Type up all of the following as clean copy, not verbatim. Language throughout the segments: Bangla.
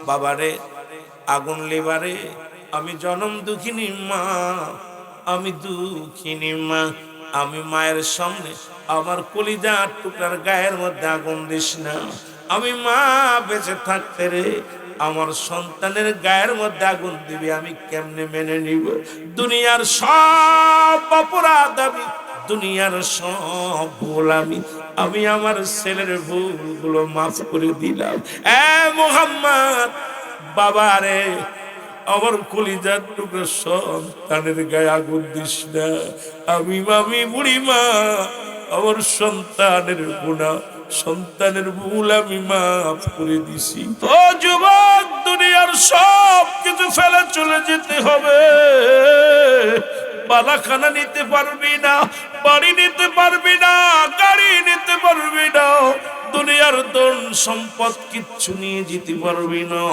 বাবারে আগুন লেবারে, আমি জনম দুঃখিনী মা, আমি দুঃখিনী মা, আমি মায়ের সামনে আমার কলিজার টুকরার গায়ের মধ্যে আগুন দিস না। আমি মা বেঁচে থাকতে রে আমার সন্তানের গায়ের মধ্যে আগুন দিবি, আমি কেমনে মেনে নিব? দুনিয়ার সব অপরাধ আমি, দুনিয়ার সব ভুল আমি আমার ছেলের ভুলগুলো মাফ করে দিলাম। এ মুহাম্মদ, বাবারে আমার কলিজার টুকরো সন্তানের গায়ে আগুন দিস না। আমি বুড়ি মা, আমার সন্তানের গুনাহ, সন্তানের ভুল আমি মাফ করে দিছি। ও যুবক, দুনিয়ার সব কিছু ফেলে চলে যেতে হবে। বালাখানা নিতে পারবি না, বাড়ি নিতে পারবি না, গাড়ি নিতে পারবি না, দুনিয়ার ধন সম্পদ কিচ্ছু নিয়ে যেতে পারবি না।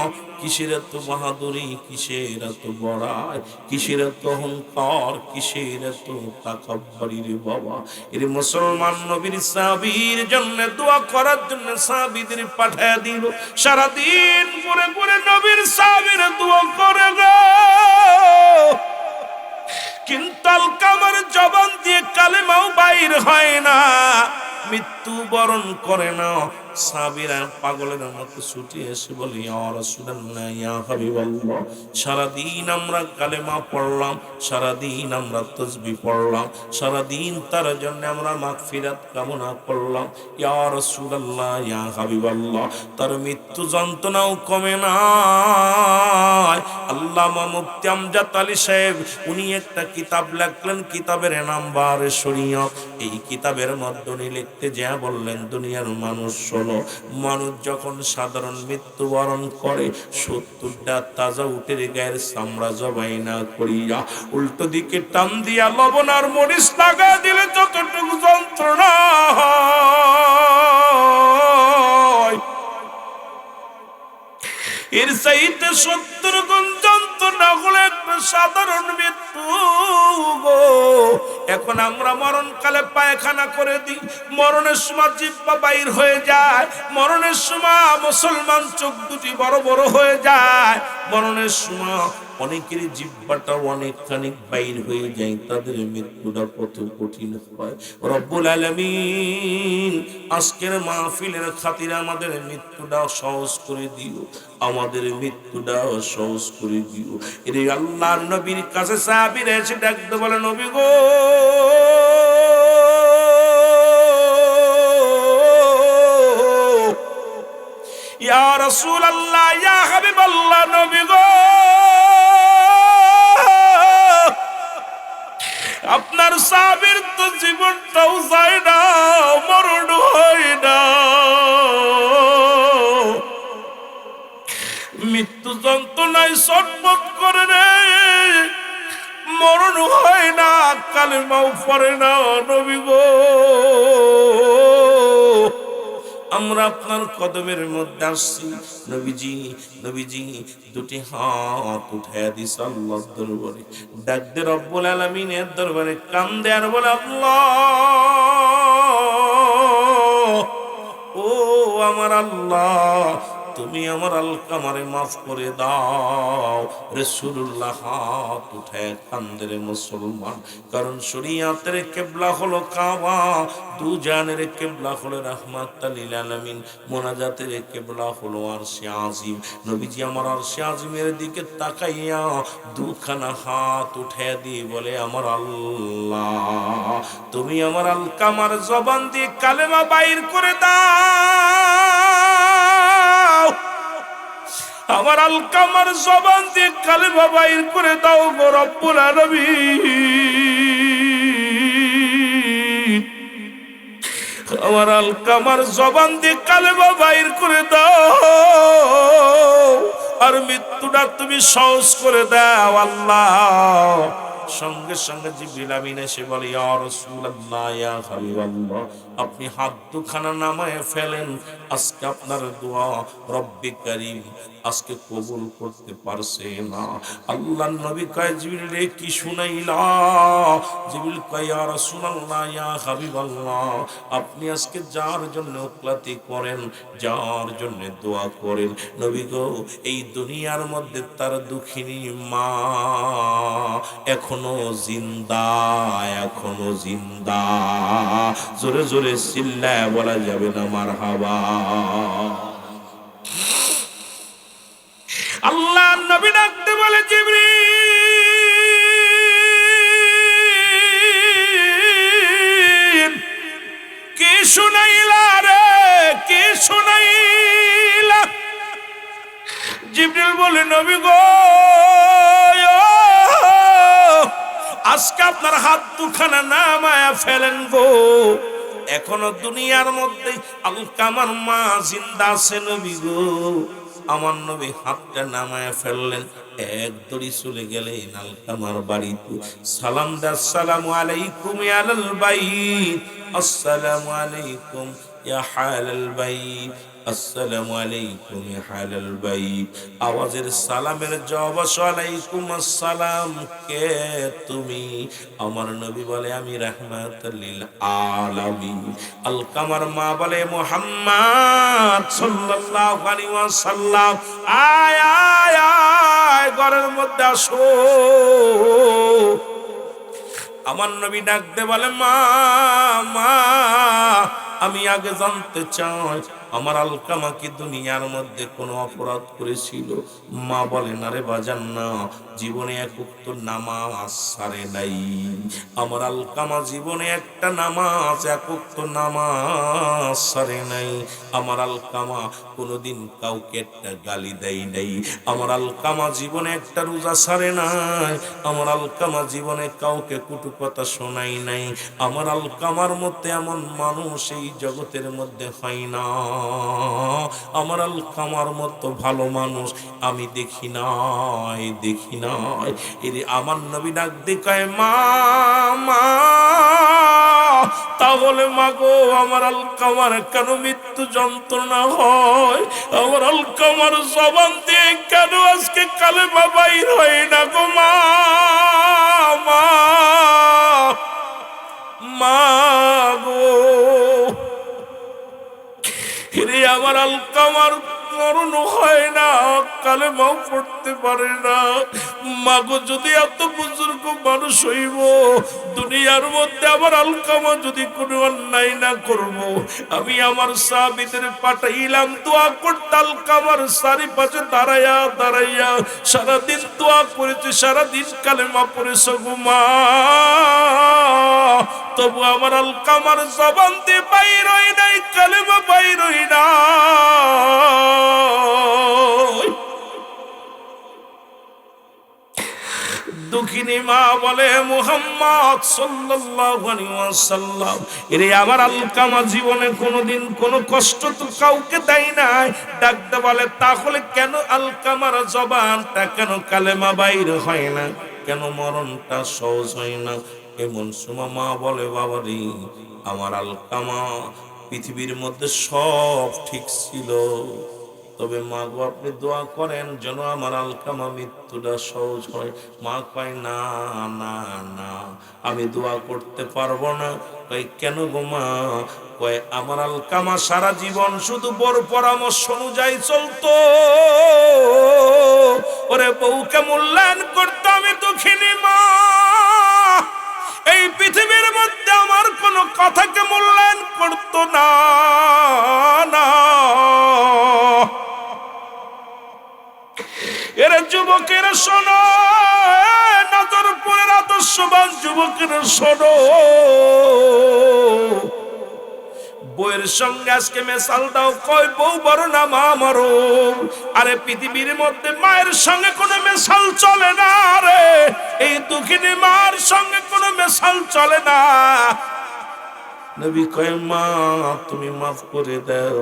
কিসের এত বাহাদুরি, কিসের এত বড়াই, কিসের এত অহংকার, কিসের এত তাকাব্বুরি রে বাবা? এর মুসলমান নবীর সাহাবীর জন্য দোয়া করার জন্য সাহাবীদের পাঠায় দিল। সারাদিন পরে পরে নবীর সাহাবীরা দোয়া করে গো, কিন্তু আলকামার জবান দিয়ে কালেমাও বাইর হয় না, মৃত্যু বরণ করে না। সাহাবীরা পাগলের মতো ছুটে এসে বলে, ইয়া রাসূলুল্লাহ, ইয়া হাবিবাল্লাহ, সারাদিন আমরা কালেমা পড়লাম, সারাদিন আমরা তাসবিহ পড়লাম, সারাদিন তার জন্য আমরা মাগফিরাত কামনা করলাম। ইয়া রাসূলুল্লাহ, ইয়া হাবিবাল্লাহ, তার মৃত্যু যন্ত্রণাও কমে না। আল্লামা মুফতি আমজাদ আলী সাহেব উনি একটা কিতাব লিখলেন, কিতাবের নাম বারে শরীয়ত। এই কিতাবের মধ্যে লিখতে যা বললেন, দুনিয়ার মানুষ শোনো, মানুষ যখন সাধারণ মৃত্যুবরণ করে 70টা তাজা উটের গায়ের চামড়া জবাই না করিয়া উল্টো দিকে টান দিয়া লবণ আর মরিচ লাগা দিলে যতটুকু যন্ত্রণা হয়, এর চাইতে 70 গুণ যন্ত্রণা হলো একটা সাধারণ মৃত্যু গো। এখন আমরা মরণকালে পায়খানা করে দিই, মরণের সময় জিহ্বা বাইর হয়ে যায়, মরণের সময় মুসলমান চোখ দুটি বড় বড় হয়ে যায়, মরণের সময় অনেকের জিহ্বাটা অনেকখানি বাইর হয়ে যায়, তাদের মৃত্যুটা কত কঠিন হয়। রব্বুল আলামিন আজকের মাহফিলের খাতিরে আমাদের মৃত্যুটা সহজ করে দিও, আমাদের মৃত্যুটা সহজ করে দিও। এর আল্লাহর নবীর কাছে সাহাবীরা এসে ডাকতে বলে, নবী গো, ইয়া রাসূলুল্লাহ, ইয়া হাবিবাল্লাহ, নবী গো, আপনার সাহাবীর তো জীবনটাও যায় না, মরণ হয় না, মৃত্যু যন্ত্রণায় ছটফট করে রে, মরণ হয় না, কালেমাও পড়ে না, নবী গো, আমরা আপনার কদমের মধ্যে আসছি। নবীজি, নবীজি দুটি হাত উঠাইয়া দিস আল্লাহর দরবারে, ডাক দে রব্বুল আলামিনের দরবারে, কান্দে আর বলে, আল্লাহ, ও আমার আল্লাহ, তুমি আমার আলকামারে মাফ করে দাও। রাসূলুল্লাহ হাত উঠায় কান্দে রে মুসলমান, কারণ শরীয়তের কিবলা হলো কাবা, দুজানের কিবলা হলো রাহমাতুল লিল আলামিন, মুনাজাতের কিবলা হলো আরশে আজিম। নবীজি আমার আরশে আজিমের দিকে তাকাইয়া দুখানা হাত উঠায় দিয়ে বলে, আমার আল্লাহ, তুমি আমার আলকামার জবান দিয়ে কালেমা বাইর করে দাও, আমার আলকামার জবান দিয়ে কালেমা বাইর করে দাও গো রব্বুল আলামিন, আমার আলকামার জবান দিয়ে কালেমা বাইর করে দাও, আর মৃত্যুটা তুমি সহজ করে দাও আল্লাহ। সঙ্গে সঙ্গে জিবরিল আমিন এসে বলে, ইয়া রাসূলুল্লাহ, ইয়া হাবিবাল্লাহ, আপনি হাত দুখানা নামায় ফেলেন। আজকে আপনার দোয়া রব্বে কারীম আজকে কবুল করতে পারছে না। আল্লাহর নবী কয় জিবরিল রে কি শুনাইলা? জিবরিল কয় ইয়া রাসূলুল্লাহ ইয়া হাবিবাল্লাহ, আপনি আজকে যার জন্য উক্লাতি করেন, যার জন্য দোয়া করেন, নবী গো এই দুনিয়ার মধ্যে তার দুঃখিনী মা এখনো জিন্দা, এখনো জিন্দা। জোরে জোরে চিল্লায় বলা যাবে না মারহাবা। আল্লাহ নবী ডাকতে বলে জিবরিল কি শুনাইলা রে, কি শুনাইলা? জিবরিল বলে নবী গো আজকে আপনার হাত দুখানা নামায়া ফেলেন গো। এখনো দুনিয়ার মধ্যে আলকামার মা জিন্দা আছে নবী গো। আমার নবী হাতটা নামায়া ফেললেন, এক দড়ি চলে গেলেন আলকামার বাড়িতে। সালাম দা, আসসালামু আলাইকুম ইয়া আহলাল বাইত, আসসালামু আলাইকুম ইয়া আহলাল বাইত, আসসালামু আলাইকুম ইয়া আহলাল বাইত। আওয়াজের সালামের জবাব ওয়ালাইকুম আসসালাম। কে তুমি? আমার নবী বলে আমি রাহমাতুল লিল আলামিন। আলকামার মা বলে মুহাম্মদ সাল্লাল্লাহু আলাইহি ওয়াসাল্লাম আয় আয় আয় ঘরের মধ্যে আসো। আমার নবী ডাকতে বলে মা মা, আমি আগে জানতে চাই আমার আলকামা কি দুনিয়ার মধ্যে কোনো অপরাধ করেছিল? মা বলে না রে বাজান না, জীবনে এক উক্ত নামাজ ছাড়ে নাই। আমার আলকামা জীবনে একটা নামাজ, এক উক্ত নামাজ ছাড়ে নাই। আমার আলকামা কোনোদিন কাউকে একটা গালি দেয় নাই। আমার আলকামা জীবনে একটা রোজা ছাড়ে নাই। আমার আলকামা জীবনে কাউকে কটু কথা শোনাই নাই। আমার আলকামার মধ্যে এমন মানুষ এই জগতের মধ্যে হয় না। আমার আলকামার মতো ভালো মানুষ আমি দেখি নাই, দেখি নাই। এর আমার নবী ডাক দেখায় মা মা, তাহলে মাগো আমার আলকামার কেন মৃত্যু যন্ত্রণা হয়? আমার আলকামার জবান দিয়ে কেন আজকে কালেমা বাইর হয় না গো মা মা মা গো। হিরে আমার আলকামার মরণ হয় না, কালেমাও পড়তে পারে না। মাগো যদি এত বুজুর্গ মানুষ হইব, দুনিয়ার মধ্যে আমার আলকামা যদি কোনো অন্যায় না করব, আমি আমার সাহাবীদের পাঠাইলাম দোয়া করতে। আলকামার চারিপাশে দাঁড়াইয়া দাঁড়াইয়া সারাদিন দোয়া করেছে, সারাদিন কালেমা পড়েছে গো মা। তবু আমার আলকামার জবান দিয়ে বাইর হয় নাই, কালেমা বাইর হয় না। দুঃখিনী মা বলে মুহাম্মদ সাল্লাল্লাহু আলাইহি ওয়াসাল্লাম, এরে আমার আলকামা জীবনে কোনোদিন কোনো কষ্ট তো কাউকে দেয় নাই। ডাকতে বলে তাহলে কেন আলকামার জবানটা, কেন কালেমা বাইর হয় না, কেন মরণটা সহজ হয় না? এমন সময় মা বলে বাবারি আমার আলকামা পৃথিবীর মধ্যে সব ঠিক ছিল, তবে মা গো আপনি দোয়া করেন যেন আমার আলকামা মৃত্যুটা সহজ হয়। মা কয় না না না, আমি দোয়া করতে পারবো না। কয় কেন গো মা? কয় আমার আলকামা সারা জীবন শুধু বড় পরামর্শ অনুযায়ী চলতো। ওরে বউকে মূল্যায়ন করতো। আমি দুঃখিনী মা, এই পৃথিবীর মধ্যে আমার কোনো কথাকে মূল্যায়ন করতো না না। এরা যুবকেরা শোনো, নাজরপুরের আদর্শবান যুবকেরা শোনো, বউয়ের সঙ্গে আজকে মেশাল দাও। কয় বউ বড় না মা মারো। আরে পৃথিবীর মধ্যে মায়ের সঙ্গে কোনো মেশাল চলে না রে, এই দুঃখিনী মার সঙ্গে কোনো মেশাল চলে না। নবী কয় মা তুমি মাফ করে দাও।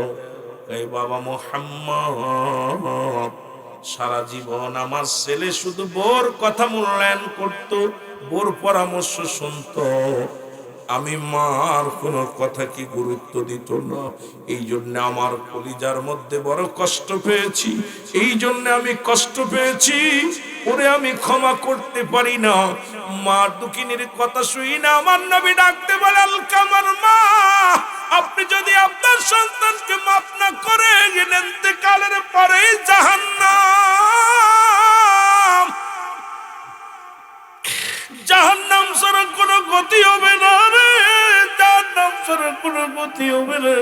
কয় বাবা মুহাম্মদ সারা জীবন আমার ছেলে শুধু বোর কথা মূল্যায়ন করত, বোর পরামর্শ শুনতো। আমি মার কোনো কথা কি গুরুত্ব দিত না। এই জন্য আমার কলিজার মধ্যে বড় কষ্ট পেয়েছি, এই জন্য আমি কষ্ট পেয়েছি, ওরে আমি ক্ষমা করতে পারি না। মা দুঃখিনীর কথা শুই না আমার নবী ডাকতে বলে আলকামার মা, আপনি যদি আপনার সন্তানকে মাফ না করে ইন্তেকালের পরে জাহান্নাম ছাড়া কোনো গতি হবে না রে, জাহান্নাম ছাড়া কোনো গতি হবে না।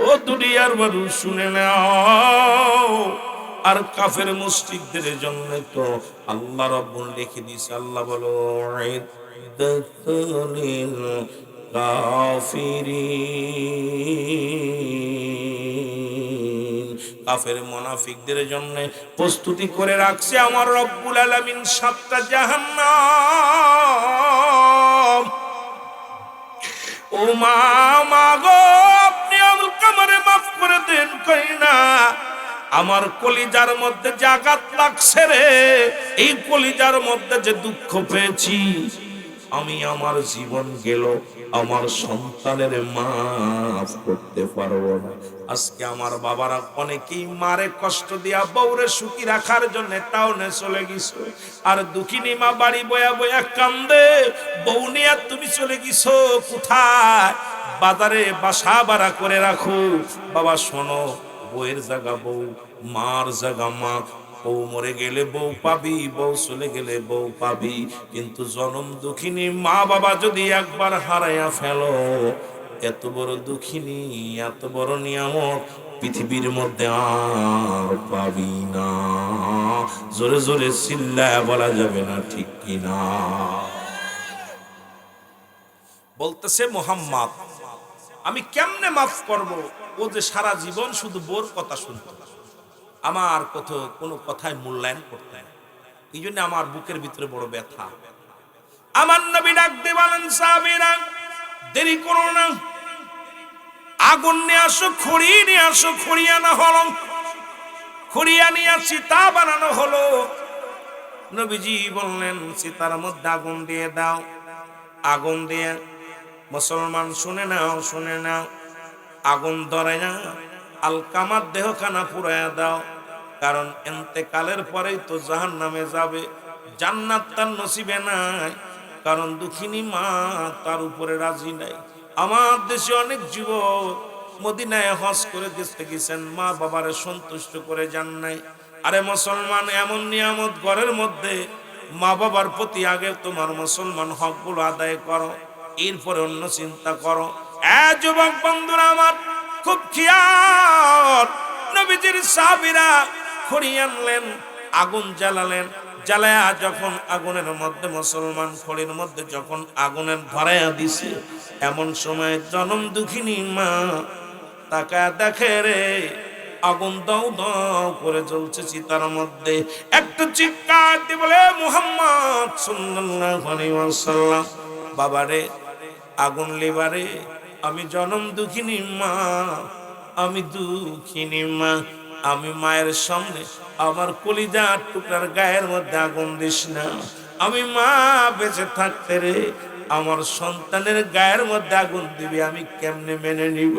ও দুনিয়ার মানুষ শুনে নাও। আর কাফের মুশরিকদের জন্য তো আল্লাহ রাব্বুল লিখে দিয়েছে, আল্লাহ বলো ইদ্দাতুলিল কাফিরিন, কাফের মুনাফিকদের জন্য প্রস্তুতি করে রাখছে আমার রব্বুল আলামিন 7টা জাহান্নাম। ও মা গো, আপনি আলকামারে মাফ করে দেন কই না। আমার কলিজার মধ্যে যে আঘাত লাগছে রে, এই কলিজার মধ্যে যে দুঃখ পেয়েছি, আমি আমার জীবন গেল আমার সন্তানের মাফ করতে পারবো না। আজকে আমার বাবারা অনেকেই মারে কষ্ট দিয়া বউরে সুখী রাখার জন্য টাউনে চলে গেছো, আর দুঃখিনী মা বাড়ি বয়া বয়া কান্দে, বউ নিয়ে তুমি চলে গেছো কোথায়? বাজারে বাসা ভাড়া করে রাখো। বাবা শোনো, বউয়ের জায়গা বউ, মার জায়গা মা। বউ মরে গেলে বউ পাবি, বউ চলে গেলে বউ পাবি, কিন্তু জনম দুঃখিনী মা বাবা যদি একবার হারাইয়া ফেলো, এত বড় দুঃখিনী, এত বড় নিয়ামত পৃথিবীর মধ্যে আর পাবি না। জোরে জোরে চিল্লায়া বলা যাবে না, ঠিক কিনা? বলতেছে মুহাম্মদ, আমি কেমনে মাফ করব? ও যে সারা জীবন শুধু বোর কথা শুনতো, আমার কোনো কথায় মূল্যায়ন করতে না। এই জন্য আমার বুকের ভিতরে বড় ব্যথা। আমার নবী ডাক দিয়ে বলেন, সাহাবীরা দেরি করো না, আগুন নিয়ে আসো, খড়ি নিয়ে আসো। খড়ি আনা হলো, খড়িয়া নিয়ে চিতা বানানো হলো। নবীজি বললেন, চিতার মধ্যে আগুন দিয়ে দাও। আগুন দিয়ে, মুসলমান শুনে নাও, শুনে নাও, আগুন ধরে না, আলকামার দেহখানা পুরাইয়া দাও। কারণ ইন্তেকালের পরেই তো জাহান্নামে যাবে, জান্নাত তার নসিবে নাই। কারণ দুঃখিনী মা তার উপরে রাজি নাই। আমার দেশে অনেক যুবক মদিনায় হজ করে গেছেন, মা বাবারে সন্তুষ্ট করে যান নাই। আরে মুসলমান, এমন নিয়ামত ঘরের মধ্যে, মা বাবার প্রতি আগে তোমার মুসলমান হকগুলো আদায় করো, এরপরে অন্য চিন্তা করো। যুবক বন্ধুরা আমার, খুব খেয়াল। নবীজির সাহাবীরা খড়ি আনলেন, আগুন জ্বালালেন। জ্বালায়া যখন আগুনের মধ্যে মুসলমান খড়ির মধ্যে যখন আগুনের ধরাইয়া দিছে, এমন সময় জনম দুঃখিনী মা তাকায় দেখে রে, আগুন দাও দাও করে জ্বলছে চিতার মধ্যে। একটু চিৎকার দিয়ে বলে, মুহাম্মদ সাল্লাল্লাহু আলাইহি ওয়াসাল্লাম, বাবারে আগুন লিবারে, আমি জনম দুঃখিনী মা, আমি দুঃখিনী মা। আমি মায়ের সামনে আমার কলিজার টুকরার গায়ের মধ্যে আগুন দিস না। আমি মা বেঁচে থাকতে রে আমার সন্তানের গায়ের মধ্যে আগুন দিবি, আমি কেমনে মেনে নিব?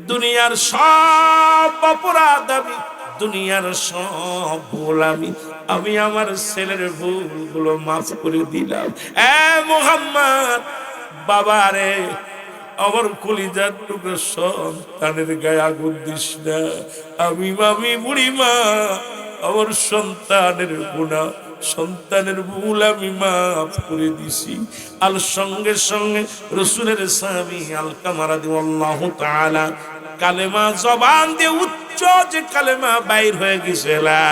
দুনিয়ার সব অপরাধ আমি, দুনিয়ার সব ভুল আমি আমার ছেলের ভুলগুলো মাফ করে দিলাম। মুহাম্মদ, বাবারে আমার কলিজার টুকরো সন্তানের গায়ে আগুন দিস না। আমি বুড়ি মা, আমার সন্তানের গুনাহ, সন্তানের ভুল আমি মাফ করে দিছি। আর সঙ্গে সঙ্গে রাসূলের সাহাবী আলকামা রাদিয়াল্লাহু তাআলা কালেমা জবান দিয়ে উচ্চ যে কালেমা বাইর হয়ে গেছে, লা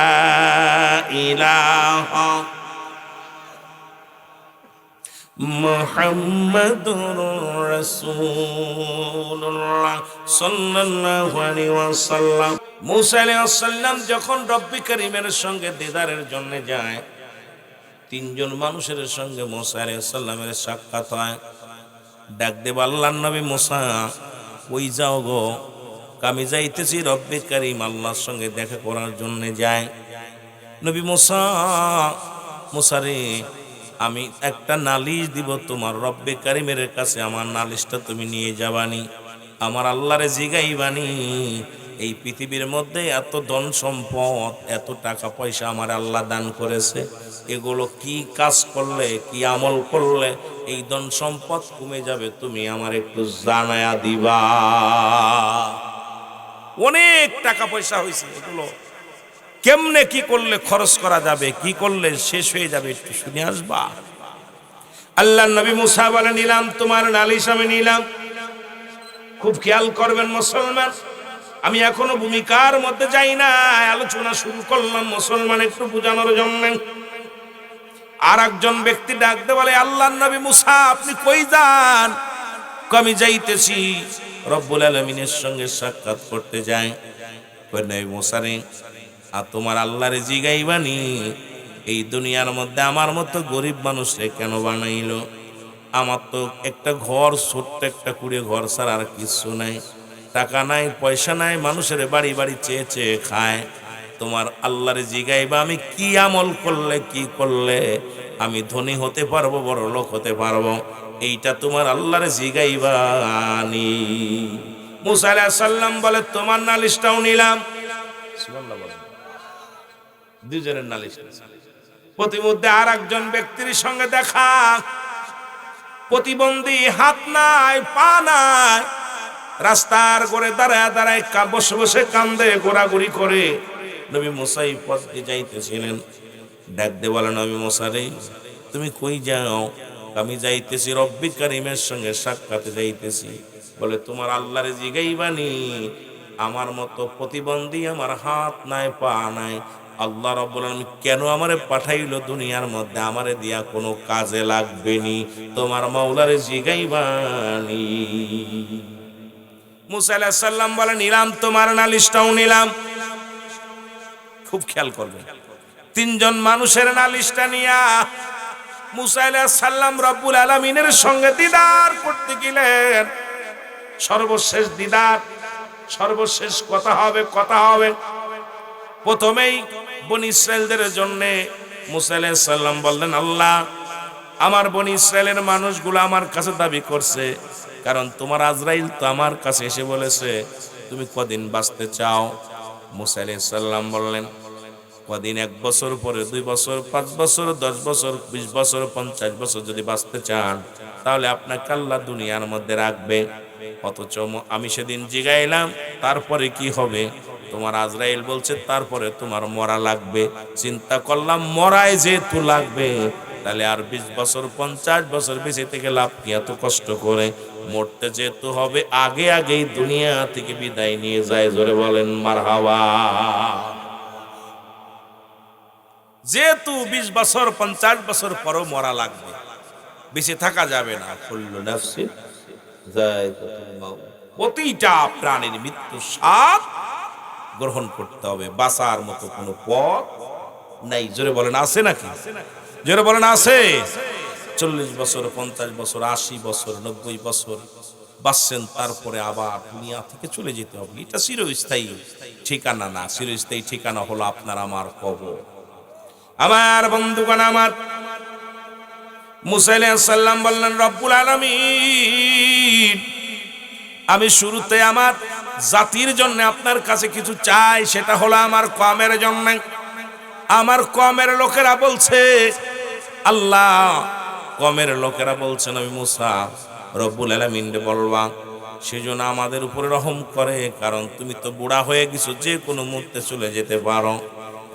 ইলাহা মুহাম্মাদুর রাসূলুল্লাহ সাল্লাল্লাহু আলাইহি ওয়াসাল্লাম। মুসা আলাইহিস সালাম যখন রব্বি করিমের সঙ্গে দিদারের জন্য যায়, তিনজন মানুষের সঙ্গে মুসা আলাইহিস সালামের সাক্ষাৎ হয়। ডাক দেব আল্লাহর নবী, মুসা ওই যাও গো, আমি যাইতেছি রব্বি করিম আল্লাহর সঙ্গে দেখা করার জন্য যায়। নবী মুসা, মুসা রে আমি একটা নালিশ দিব তোমার রব্বে কারিমের কাছে, আমার নালিশটা তুমি নিয়ে যাবানি, আমার আল্লাহরে জিগাইবানি এই পৃথিবীর মধ্যে এত ধন সম্পদ, এত টাকা পয়সা আমার আল্লাহ দান করেছে, এগুলো কি কাজ করলে, কি আমল করলে এই ধন সম্পদ কমে যাবে, তুমি আমার একটু জানায়া দিবা। অনেক টাকা পয়সা হয়েছে, এগুলো কেমনে কি করলে খরচ করা যাবে, কি করলে শেষ হয়ে যাবে, একটু শুনে আসবা। আল্লাহ নবী মুসা বলে, নিলাম তোমার নালিশ আমি নিলাম। খুব খেয়াল করবেন মুসলমান, আমি এখনো ভূমিকার মধ্যে যাই না, আলোচনা শুরু করলাম মুসলমান একটু বোঝানোর জন্য। আর একজন ব্যক্তি ডাকতে বলে, আল্লাহ নবী মুসা আপনি কই যান? আমি যাইতেছি রব্বুল আলামিনের সঙ্গে সাক্ষাৎ করতে যাই। কই নবী মুসা রে, আর তোমার আল্লাহরে জিগাইবানি এই দুনিয়ার মধ্যে আমার মতো গরিব মানুষরে কেন বানাইলো? আমার তো একটা ঘর, ছোট্ট একটা কুড়ে ঘর ছাড়া আর কিছু নাই, টাকা নাই, পয়সা নাই, মানুষের বাড়ি বাড়ি চেয়ে চেয়ে খায়। তোমার আল্লাহরে জিগাইবা আমি কি আমল করলে, কি করলে আমি ধনী হতে পারবো, বড় লোক হতে পারবো, এইটা তোমার আল্লাহরে জিগাইবানি। মুসা আলাইহিস সালাম বলে, তোমার নালিশটাও নিলাম। সুবহানাল্লাহ বলেন, দুজনের নালিশ। প্রতিমধ্যে আর একজন ব্যক্তির সঙ্গে দেখা, প্রতিবন্ধী, হাত নাই, পা নাই, রাস্তার করে দাঁড়ায় দাঁড়ায় বসে বসে কান্দে, ঘোরাঘুরি করে। নবী মুসা এই পথ দিয়ে যাইতেছিলেন, ডাক দিয়ে বলেন, নবী মুসা রে তুমি কই যাও? আমি যাইতেছি রব্বি কারিমের সঙ্গে সাক্ষাতে যাইতেছি। বলে, তোমার আল্লাহরে জিগাইবানি আমার মতো প্রতিবন্ধী, আমার হাত নাই, পা নাই, আল্লাহ রাব্বুল আলামিন কেন আমারে পাঠাইলো দুনিয়ার মধ্যে? আমারে দিয়া কোনো কাজে লাগবে নি, তোমার মাওলারে জিগাইবানি। মুসা আলাইহিস সালাম বলে, নিলাম তোমার নালিশটাও নিলাম। খুব খেয়াল করবেন, তিনজন মানুষের নালিশটা নিয়া মুসা আলাইহিস সালাম রব্বুল আলামিনের সঙ্গে দিদার করতে গেলেন। সর্বশেষ দিদার, সর্বশেষ কথা হবে, কথা হবে। প্রথমেই বনি ইসরায়েলদের জন্য মুসা আলাইহিস সালাম বললেন, আল্লাহ আমার বনি ইসরায়েলের মানুষগুলো আমার কাছে দাবি করছে, কারণ তোমার আজরাইল তো আমার কাছে এসে বলেছে তুমি কদিন বাঁচতে চাও? মুসা আলাইহিস সালাম বললেন, কদিন? 1 বছর পরে, 2 বছর, 5 বছর, 10 বছর, 20 বছর, 50 বছর যদি বাঁচতে চান তাহলে আপনাকে আল্লাহ দুনিয়ার মধ্যে রাখবে। অথচ আমি সেদিন জিগাইলাম তারপরে কি হবে? তোমার আজরাইল বলছে তারপরে তোমার মরা লাগবে। চিন্তা করলাম মরাই যেহেতু লাগবে, তাহলে আর 20 বছর 50 বছর বেঁচে থেকে লাভ কি? এত কষ্ট করে মরতে যেহেতু হবে, আগে আগেই দুনিয়া থেকে বিদায় নিয়ে যায়। জোরে বলেন মারহাবা। যেহেতু 20 বছর 50 বছর পরও মরা লাগবে, বেঁচে থাকা যাবে না। কুল্লু নাফসিন যায়কাতুল মাউত, প্রতিটা প্রাণীর মৃত্যুর স্বাদ গ্রহণ করতে হবে, বাঁচার মতো কোনো পথ নাই। জোরে বলেন আছে নাকি? জোরে বলেন আছে। 40 বছর 50 বছর 80 বছর 90 বছর বাঁচছেন, তারপরে আবার দুনিয়া থেকে চলে যেতে হবে। এটা চিরস্থায়ী ঠিকানা না, চিরস্থায়ী ঠিকানা হলো আপনার আমার কবর। আমার বন্ধুগণ, আমার মুসা আলাইহিস সালাম বললেন, রব্বুল আলামিন আমি শুরুতে আমার জাতির জন্য আপনার কাছে কিছু চাই, সেটা হলো আমার কওমের জন্য। আমার কওমের লোকেরা বলছে, আল্লাহ কওমের লোকেরা বলছে নবী মুসা রব্বুল আলামিন বলবা সেজন্য আমাদের উপরে রহম করে, কারণ তুমি তো বুড়া হয়ে গেছো, যে কোনো মুহূর্তে চলে যেতে পারো।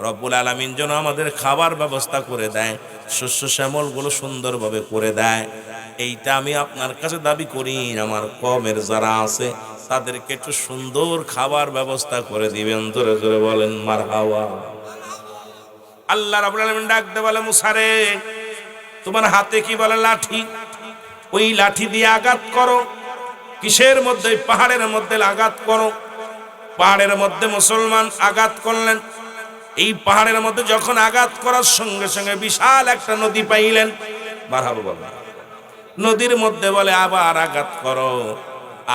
রব্বুল আলামিন যেন আমাদের খাবার ব্যবস্থা করে দেয়, শস্য শ্যামলগুলো সুন্দরভাবে করে দেয়। এইটা আমি আপনার কাছে দাবি করি, আমার কওমের যারা আছে তাদেরকে একটু সুন্দর খাবার ব্যবস্থা করে দিবেন। জোরে জোরে বলেন মারহাবা। আল্লাহ রাব্বুল আলামিন ডাকতে বলে, মুসা রে তোমার হাতে কি বলে? লাঠি। ওই লাঠি দিয়ে আঘাত করো। কিসের মধ্যে? পাহাড়ের মধ্যে আঘাত করো। পাহাড়ের মধ্যে মুসলমান আঘাত করলেন। এই পাহাড়ের মধ্যে যখন আঘাত করার সঙ্গে সঙ্গে বিশাল একটা নদী পাইলেন। মারহাবা বলেন। নদীর মধ্যে বলে আবার আঘাত করো।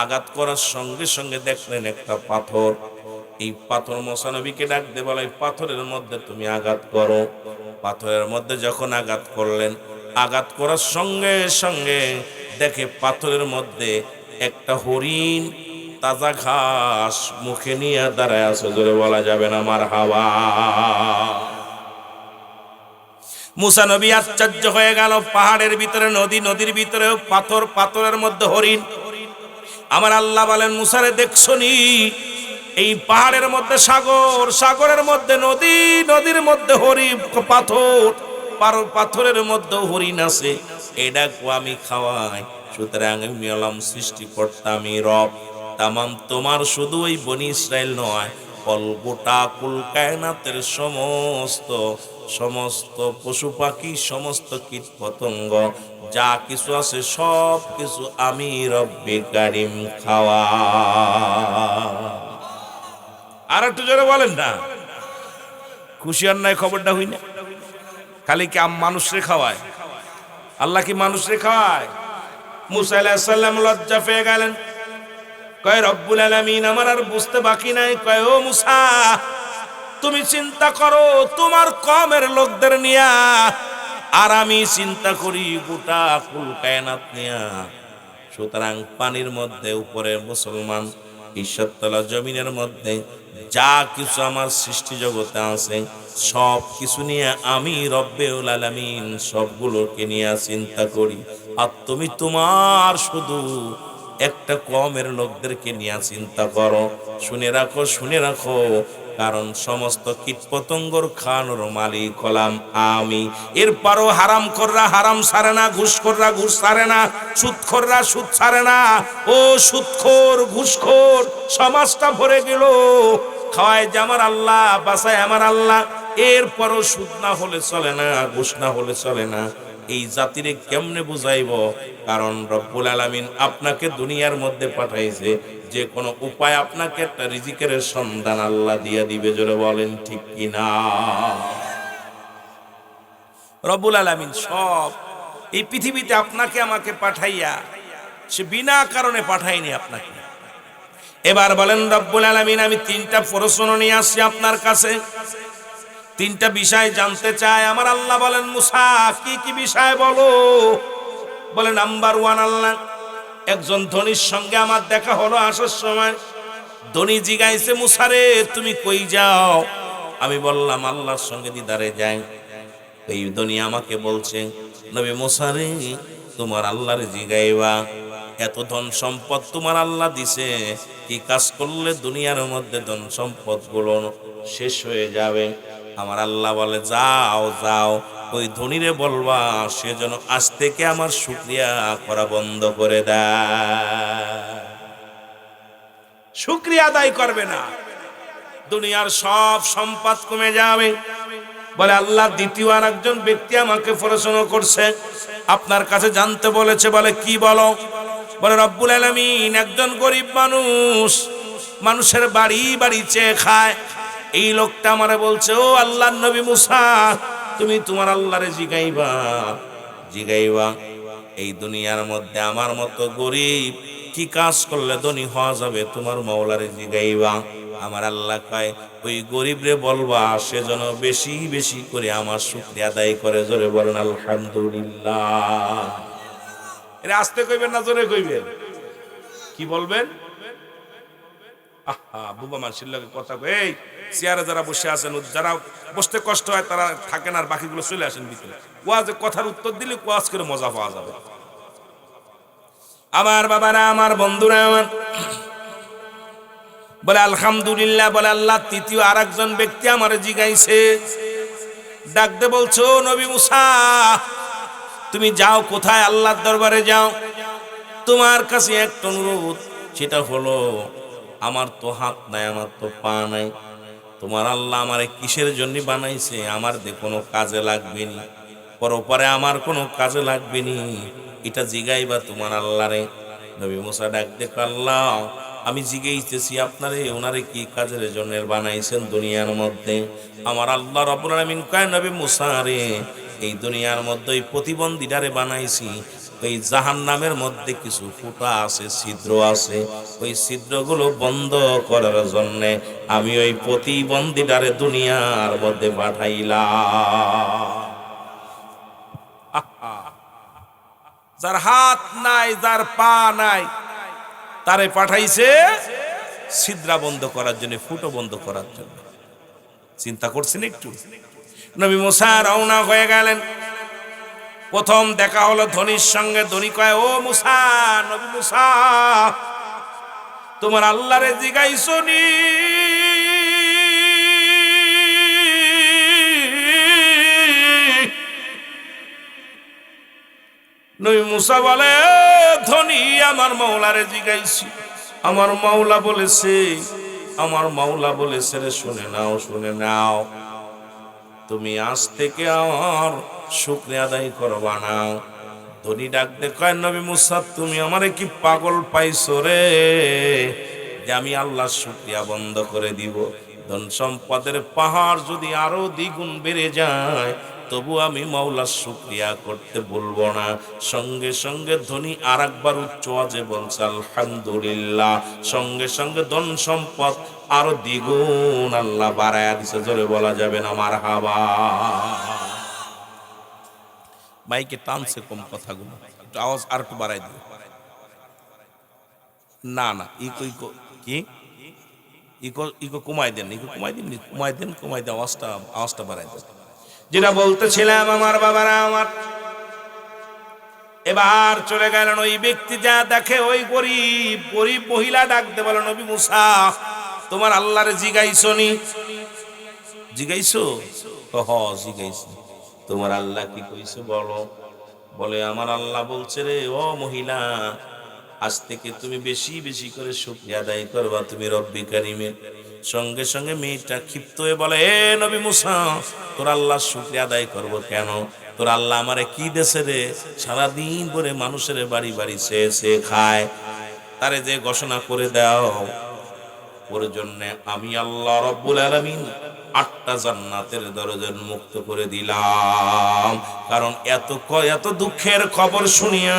আঘাত করার সঙ্গে সঙ্গে দেখলেন একটা পাথর। এই পাথর মুসা নবীকে ডাক দিয়ে বলে, পাথরের মধ্যে তুমি আঘাত করো। পাথরের মধ্যে যখন আঘাত করলেন, আঘাত করার সঙ্গে সঙ্গে দেখে পাথরের মধ্যে একটা হরিণ তাজা ঘাস মুখে নিয়ে দাঁড়ায় আছে, জোরে বলা যাবে না মারহাবা। মুসা নবী আশ্চর্য হয়ে গেল, পাহাড়ের ভিতরে নদী, নদীর ভিতরেও পাথর, পাথরের মধ্যে হরিণ। আমার আল্লাহ বলেন, মুসারে দেখছনি? এই পাহাড়ের মধ্যে সাগর, সাগরের মধ্যে নদী, নদীর মধ্যে হরিণ, পাথর, পাথরের মধ্যে হরিণ আছে। এটাকে আমি খাওয়াই। সুতরাং আমি হলাম সৃষ্টিকর্তা, আমি রব। তামাম তোমার শুধু ওই বনি ইসরায়েল নয়, গোটা কুল কায়নাতের সমস্ত সমস্ত পশু পাখি, সমস্ত কীট পতঙ্গ যা কিছু আছে সব কিছু আমি রব্বে কারিম খাওয়া। আর একটু জোরে বলেন না, খুশি আর নাই খবরটা হই না? খালি কি মানুষরে খাওয়ায়? আল্লাহ কি মানুষরে খাওয়ায়? মুসা আলাইহিস সালাম লজ্জা পেয়ে গেলেন, কয় রব্বুল আলামিন আমার আর বুঝতে বাকি নাই। কয় ও মুসা, তুমি চিন্তা করো তোমার কওমের লোকদের নিয়া, আর আমি চিন্তা করি গোটা কুল কায়নাত নিয়া। সুতরাং পানির মধ্যে, উপরে মুসলমান, ঈশ্বরতলা জমিনের মধ্যে যা কিছু আমার সৃষ্টি জগতে আছে সব কিছু নিয়ে আমি রব্বুল আলামিন সবগুলোকে নিয়ে চিন্তা করি। আর তুমি তোমার শুধু একটা কওমের লোকদেরকে নিয়ে চিন্তা করো। শুনে রাখো, শুনে রাখো, কারণ সমস্ত কীটপতঙ্গর খানোর মালিক হলাম আমি। এরপরও হারাম খোররা হারাম ছাড়ে না, ঘুষখোররা ঘুষ ছাড়ে না, সুদখোররা সুদ ছাড়ে না। ও সুদখোর, ঘুষখোর, সমাজটা ভরে গেল। খাওয়ায় যে আমার আল্লাহ, বাঁচায় আমার আল্লাহ। এরপরও সুদ না হলে চলে না, ঘুষ না হলে চলে না। এই জাতিরে কেমনে বুঝাইব? কারণ রব্বুল আলামিন আপনাকে দুনিয়ার মধ্যে পাঠাইছে, যে কোনো উপায় আপনাকে একটা রিজিকের সন্ধান আল্লাহ দিয়ে দিবে। জোরে বলেন ঠিক কিনা? রব্বুল আলামিন সব এই পৃথিবীতে আপনাকে আমাকে পাঠাইয়া, সে বিনা কারণে পাঠায়নি আপনাকে। এবার বলেন রব্বুল আলামিন, আমি 3টা প্রশ্ন নিয়ে আসছি আপনার কাছে, 3টা বিষয় জানতে চাই। আমার আল্লাহ বলেন, মুসা কি কি বিষয় বলো? বলে নাম্বার 1, আল্লাহ একজন ধনীর সঙ্গে আমার দেখা হলো আসার সময়। ধনী জিগাইছে, মুসারে তুমি কই যাও? আমি বললাম আল্লাহর সঙ্গে দিদারে যাই। এই ধনী আমাকে বলছে, নবী মুসারে তোমার আল্লাহরে জিগাইবা, এত ধন সম্পদ তোমার আল্লাহ দিছে, কি কাজ করলে দুনিয়ার মধ্যে ধন সম্পদ গুলো শেষ হয়ে যাবে? আমার আল্লাহ বলে, যাও যাও, ওই ধনীরে বলবা সে যেন আজ থেকে আমার শুকরিয়া করা বন্ধ করে দেয়। শুকরিয়া আদায় করবে না, দুনিয়ার সব সম্পদ কমে যাবে। বলে আল্লাহ দ্বিতীয় আর একজন ব্যক্তি আমাকে প্রশ্ন করছে, আপনার কাছে জানতে বলেছে। বলে কি বলো? বলে রব্বুল আলামিন একজন গরিব মানুষ, মানুষের বাড়ি বাড়ি চেয়ে খায়। এই লোকটা আমারে বলছে, ও আল্লাহর নবী মুসা, তুমি তোমার আল্লাহরে জিগাইবা, জিগাইবা এই দুনিয়ার মধ্যে আমার মতো গরিব কি কাজ করলে ধনী হওয়া যাবে, তোমার মাওলারে জিগাইবা। আমার আল্লাহ কয়, ওই গরিবরে বলবা সে যেন বেশি বেশি করে আমার শুকরিয়া আদায় করে। জোরে বলেন আলহামদুলিল্লাহ। এরা আস্তে কইবেন না জোরে কইবেন? কি বলবেন? বুবা মানুষের লগে কথা কই। এই চেয়ারে যারা বসে আছেন, যারা বসতে কষ্ট হয় তারা থাকেন, আর বাকিগুলো চলে আসেন ভিতরে। ওয়াজে কথার উত্তর দিলে ওয়াজ করে মজা পাওয়া যাবে। আমার বাবারা, আমার বন্ধুরা, আমার বলে আলহামদুলিল্লাহ। বলে আল্লাহ তৃতীয় আর একজন ব্যক্তি আমার জিগাইছে, ডাকতে বলছো, নবী মুসা তুমি যাও কোথায়? আল্লাহর দরবারে যাও। তোমার কাছে একটা অনুরোধ, সেটা হলো আমার তো হাত নাই, আমার তো পা নাই। তোমার আল্লাহ আমারে কিসের জন্য বানাইছে? আমার দে কোনো কাজে লাগবে নি, পরপরে আমার কোনো কাজে লাগবে নি, এটা জিগাইবা তোমার আল্লাহরে। নবী মুসা ডাক দেখ, আল্লাহ আমি জিগাইতেছি আপনারে, ওনারে কি কাজের জন্য বানাইছেন দুনিয়ার মধ্যে? আমার আল্লাহ রাব্বুল আলামিন কয়, নবী মুসা রে, এই দুনিয়ার মধ্যে ওই প্রতিবন্ধীটারে বানাইছি। ওই জাহান্নামের মধ্যে কিছু ফুটা আছে, ছিদ্র আছে, ওই ছিদ্রগুলো বন্ধ করার জন্য আমি ওই প্রতিবন্ধীটারে দুনিয়ার মধ্যে পাঠাইলাম। যার হাত নাই, যার পা নাই, তারে পাঠাইছে ছিদ্রা বন্ধ করার জন্য, ফুটো বন্ধ করার জন্য। চিন্তা করছেন একটু? নবী মুসা রওনা হয়ে গেলেন। প্রথম দেখা হলো ধনীর সঙ্গে। ধনী কয়, ও মুসা, নবী মুসা, তোমার আল্লাহরে জিগাইছো নি? নবী মুসা বলে, ধনী, আমার মাওলারে জিগাইছি। আমার মাওলা বলেছে, আমার মাওলা বলেছে রে, শুনে নাও, শুনে নাও, তুমি আজ থেকে আমার শুকরিয়া আদায় করবা না। ধনী ডাক দে কয়, নবী মুসা, তুমি আমারে কি পাগল পাইছো রে যে আমি আল্লাহর শুকরিয়া বন্ধ করে দিব? ধন সম্পদের পাহাড় যদি আরো দ্বিগুণ বেড়ে যায়, তবু আমি মাওলার শুকরিয়া করতে বলবো না। সঙ্গে সঙ্গে ধনী আর একবার উচ্চ আওয়াজে বলছে আলহামদুলিল্লাহ। সঙ্গে সঙ্গে ধন সম্পদ আরো দ্বিগুণ আল্লাহ বাড়ায়া দিছে। জোরে বলা যাবে না মারহাবা? মাইকে টানছে কম কথাগুলো, একটু আওয়াজ আর একটু বাড়াই দিও। না না, ইকো ইকো কি ইকো ইকো কমাই দেন, ইকো কমাই দিন, কমাই দেন, কমাই দেন, আওয়াজটা বাড়াই দেন। যেটা বলতেছিলাম আমার বাবারা আমার, এবার চলে গেলেন। ওই ব্যক্তি যা দেখে, ওই গরিব গরিব মহিলা ডাকতে বলে, নবী মুসা, তোমার আল্লাহরে জিগাইছো নি? জিগাইছো? হ, জিগাইছো। তোমার আল্লাহ কি কইছে বলো? বলে, আমার আল্লাহ বলছে রে, ও মহিলা, আজ থেকে তুমি বেশি বেশি করে শুকরিয়া আদায় করবা তুমি রব্বি কারিমের। সঙ্গে সঙ্গে মেয়েটা ক্ষিপ্ত হয়ে বলে, এ নবী মুসা, তোর আল্লাহ শুকরিয়া আদায় করব কেন? তোর আল্লাহ আমারে কি দেশে রে? সারাদিন করে মানুষের বাড়ি বাড়ি সে সে খায়, তারে যে ঘোষণা করে দাও, ওর জন্য আমি আল্লাহ রব্বুল আলামিন 8টা জান্নাতের দরজা মুক্ত করে দিলাম। কারণ এত দুঃখের খবর শুনিয়া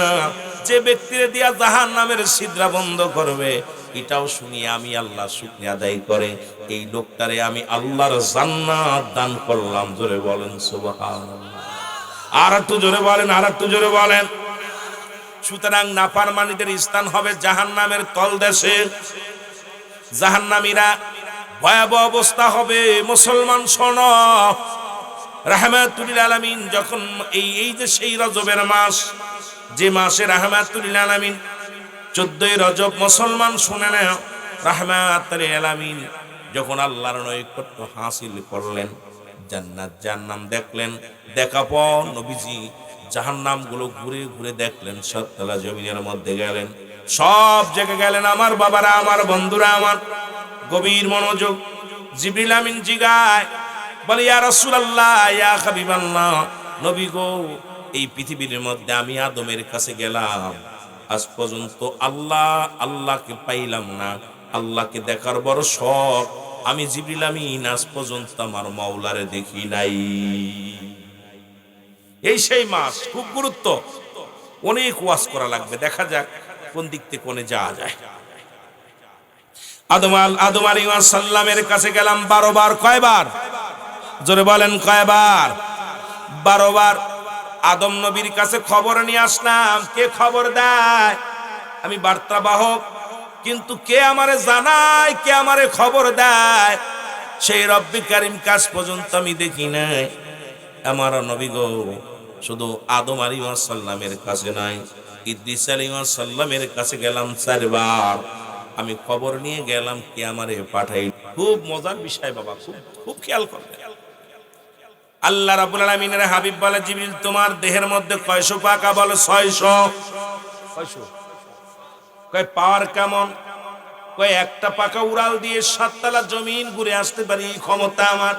যে ব্যক্তিরে দিয়া জাহান্নামের ছিদ্রা বন্ধ করবে, এটাও শুনিয়ে আমি আল্লাহ শুকরিয়া আদায় করে এই লোকটারে আমি আল্লাহর জান্নাত দান করলাম। জোরে বলেন সুবহানাল্লাহ। আর একটু জোরে বলেন, আর একটু জোরে বলেন। সুতরাং নাফরমানীদের স্থান হবে জাহান্নামের তলদেশে। জাহান্নামীরা ভয়াবহ অবস্থা হবে। মুসলমান শোনো, রাহমাতুল আলামিন যখন এই যে সেই রজবের মাস, যে মাসে রাহমাতুল আলামিন 14ই রজব, মুসলমান শুনে নাও, রাহমাতুল আলামিন যখন আল্লাহর নৈকট্য হাসিল করলেন, জান্নাত জাহান্নাম দেখলেন, দেখা পর নবীজি জাহান্নাম গুলো ঘুরে ঘুরে দেখলেন, সাততলা জমিনের মধ্যে গেলেন, সব জায়গায় গেলেন। আমার বাবারা আমার, বন্ধুরা আমার, গভীর মনোযোগ। জিবরিল আমিন জিগায়, বলে, ইয়া রাসূলুল্লাহ, ইয়া হাবিবাল্লাহ, নবী গো, এই পৃথিবীর মধ্যে আমি আদমের কাছে গেলাম, আজ পর্যন্ত আল্লাহকে পাইলাম না। আল্লাহকে দেখার বড় শখ। আমি জিবরিল আমিন আজ পর্যন্ত আমার মাওলারে দেখি নাই। এই সেই মাস, খুব গুরুত্ব, অনেক ওয়াজ করা লাগবে। দেখা যাক কোন দিক থেকে কোনে যাওয়া যায়। আদম আলাইহিস সালামের কাছে গেলাম 12 বার। কয়বার? জোরে বলেন, কয়বার? 12 বার। আদম নবীর কাছে খবর নিয়ে আসলাম। কে খবর দেয়? আমি বার্তাবাহক, কিন্তু কে আমারে জানায়, কে আমারে খবর দেয়, সেই রব্বি কারিম কাজ পর্যন্ত আমি দেখি নাই। আমার নবী গো, শুধু আদম আলাইহিস সালামের কাছে নাই, ইদ্রিস আলাইহিস সালামের কাছে গেলাম 4 বার। আমি খবর নিয়ে গেলাম কে আমারে পাঠাই। খুব মজার বিষয় বাবা, খুব খুব খেয়াল করবে। আল্লাহ রাব্বুল আলামিনের হাবিব বলে, জিবরিল, তোমার দেহের মধ্যে কয়শো পাকা? বলে 600। কয়শো? কয় পাওয়ার কেমন? কয় একটা পাকা উড়াল দিয়ে 7 তলা জমিন ঘুরে আসতে পারি, ক্ষমতা আমার।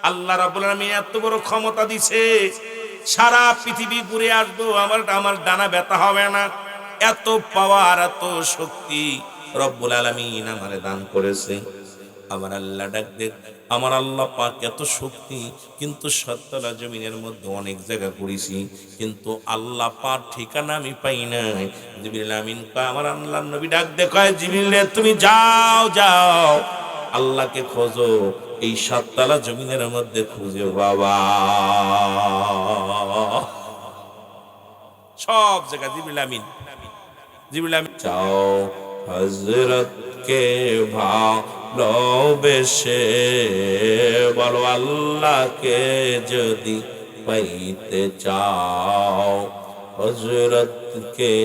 আল্লাহ রাব্বুল আলামিন এত বড় ক্ষমতা দিছে, সারা পৃথিবী ঘুরে আসবো, আমার ডানা ব্যথা হবে না। এত পাওয়ার, এত শক্তি রব্বুল আলামিন আমারে দান করেছে। আমার আল্লাহ ডাক দে, আমার আল্লাহ পাক এত শক্তি, কিন্তু 7 তলা জমিনের মধ্যে অনেক জায়গা ঘুরেছি, কিন্তু আল্লাহ পাক ঠিকানা আমি পাই নাই। জিবরিল আমিন কয়, আমার আল্লাহর নবী ডাক দে কয়, জিবরিল তুমি যাও যাও, আল্লাহকে খোঁজো, এই 7 তলা জমিনের মধ্যে খুঁজো বাবা। সব জায়গায় জিবরিল আমিন, জিবরিল আমিন। চাও হযরত কে ভালোবেসে, বলো আল্লাহকে যদি পাইতে চাও, হযরত কে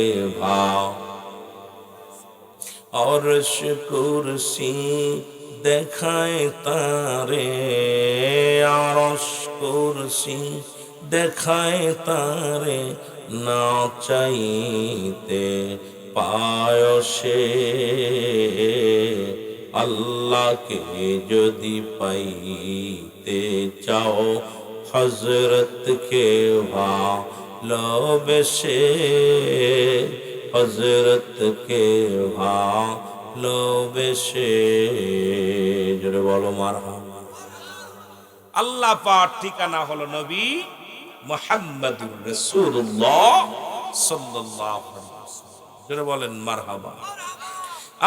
অরশ কুরসি দেখায় তারে, অরশ কুরসি দেখায় তারে, না চাইতে পায়সে, আল্লাহকে যদি পাইতে চাও, হযরতকে ভালোবেসে, হযরতকে ভালোবেসে। জোরে বলো মারহাবা। আল্লাহ পাক ঠিকানা হলো নবী মুহাম্মদুর রাসূলুল্লাহ সাল্লাল্লাহু আলাইহি ওয়াসাল্লাম। জোরে বলেন মারহাবা।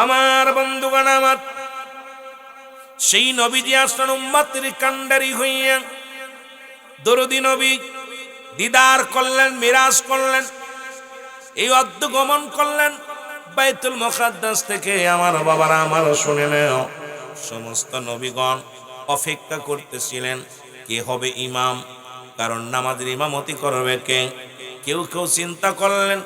আমার বন্ধুগণ, আমার সেই নবীজি আসলেন উম্মতের কান্ডারি হইয়া, দরদি নবী দিদার করলেন, মিরাজ করলেন, এই অদ্ভুত গমন করলেন বাইতুল মুকাদ্দাস থেকে। আমার বাবারা, আমার শুনে নেও, সমস্ত নবীগণ অপেক্ষা করতেছিলেন কে হবে ইমাম, কারণ নামাজের ইমামতি করবে কে। কেউ কেউ চিন্তা করলেন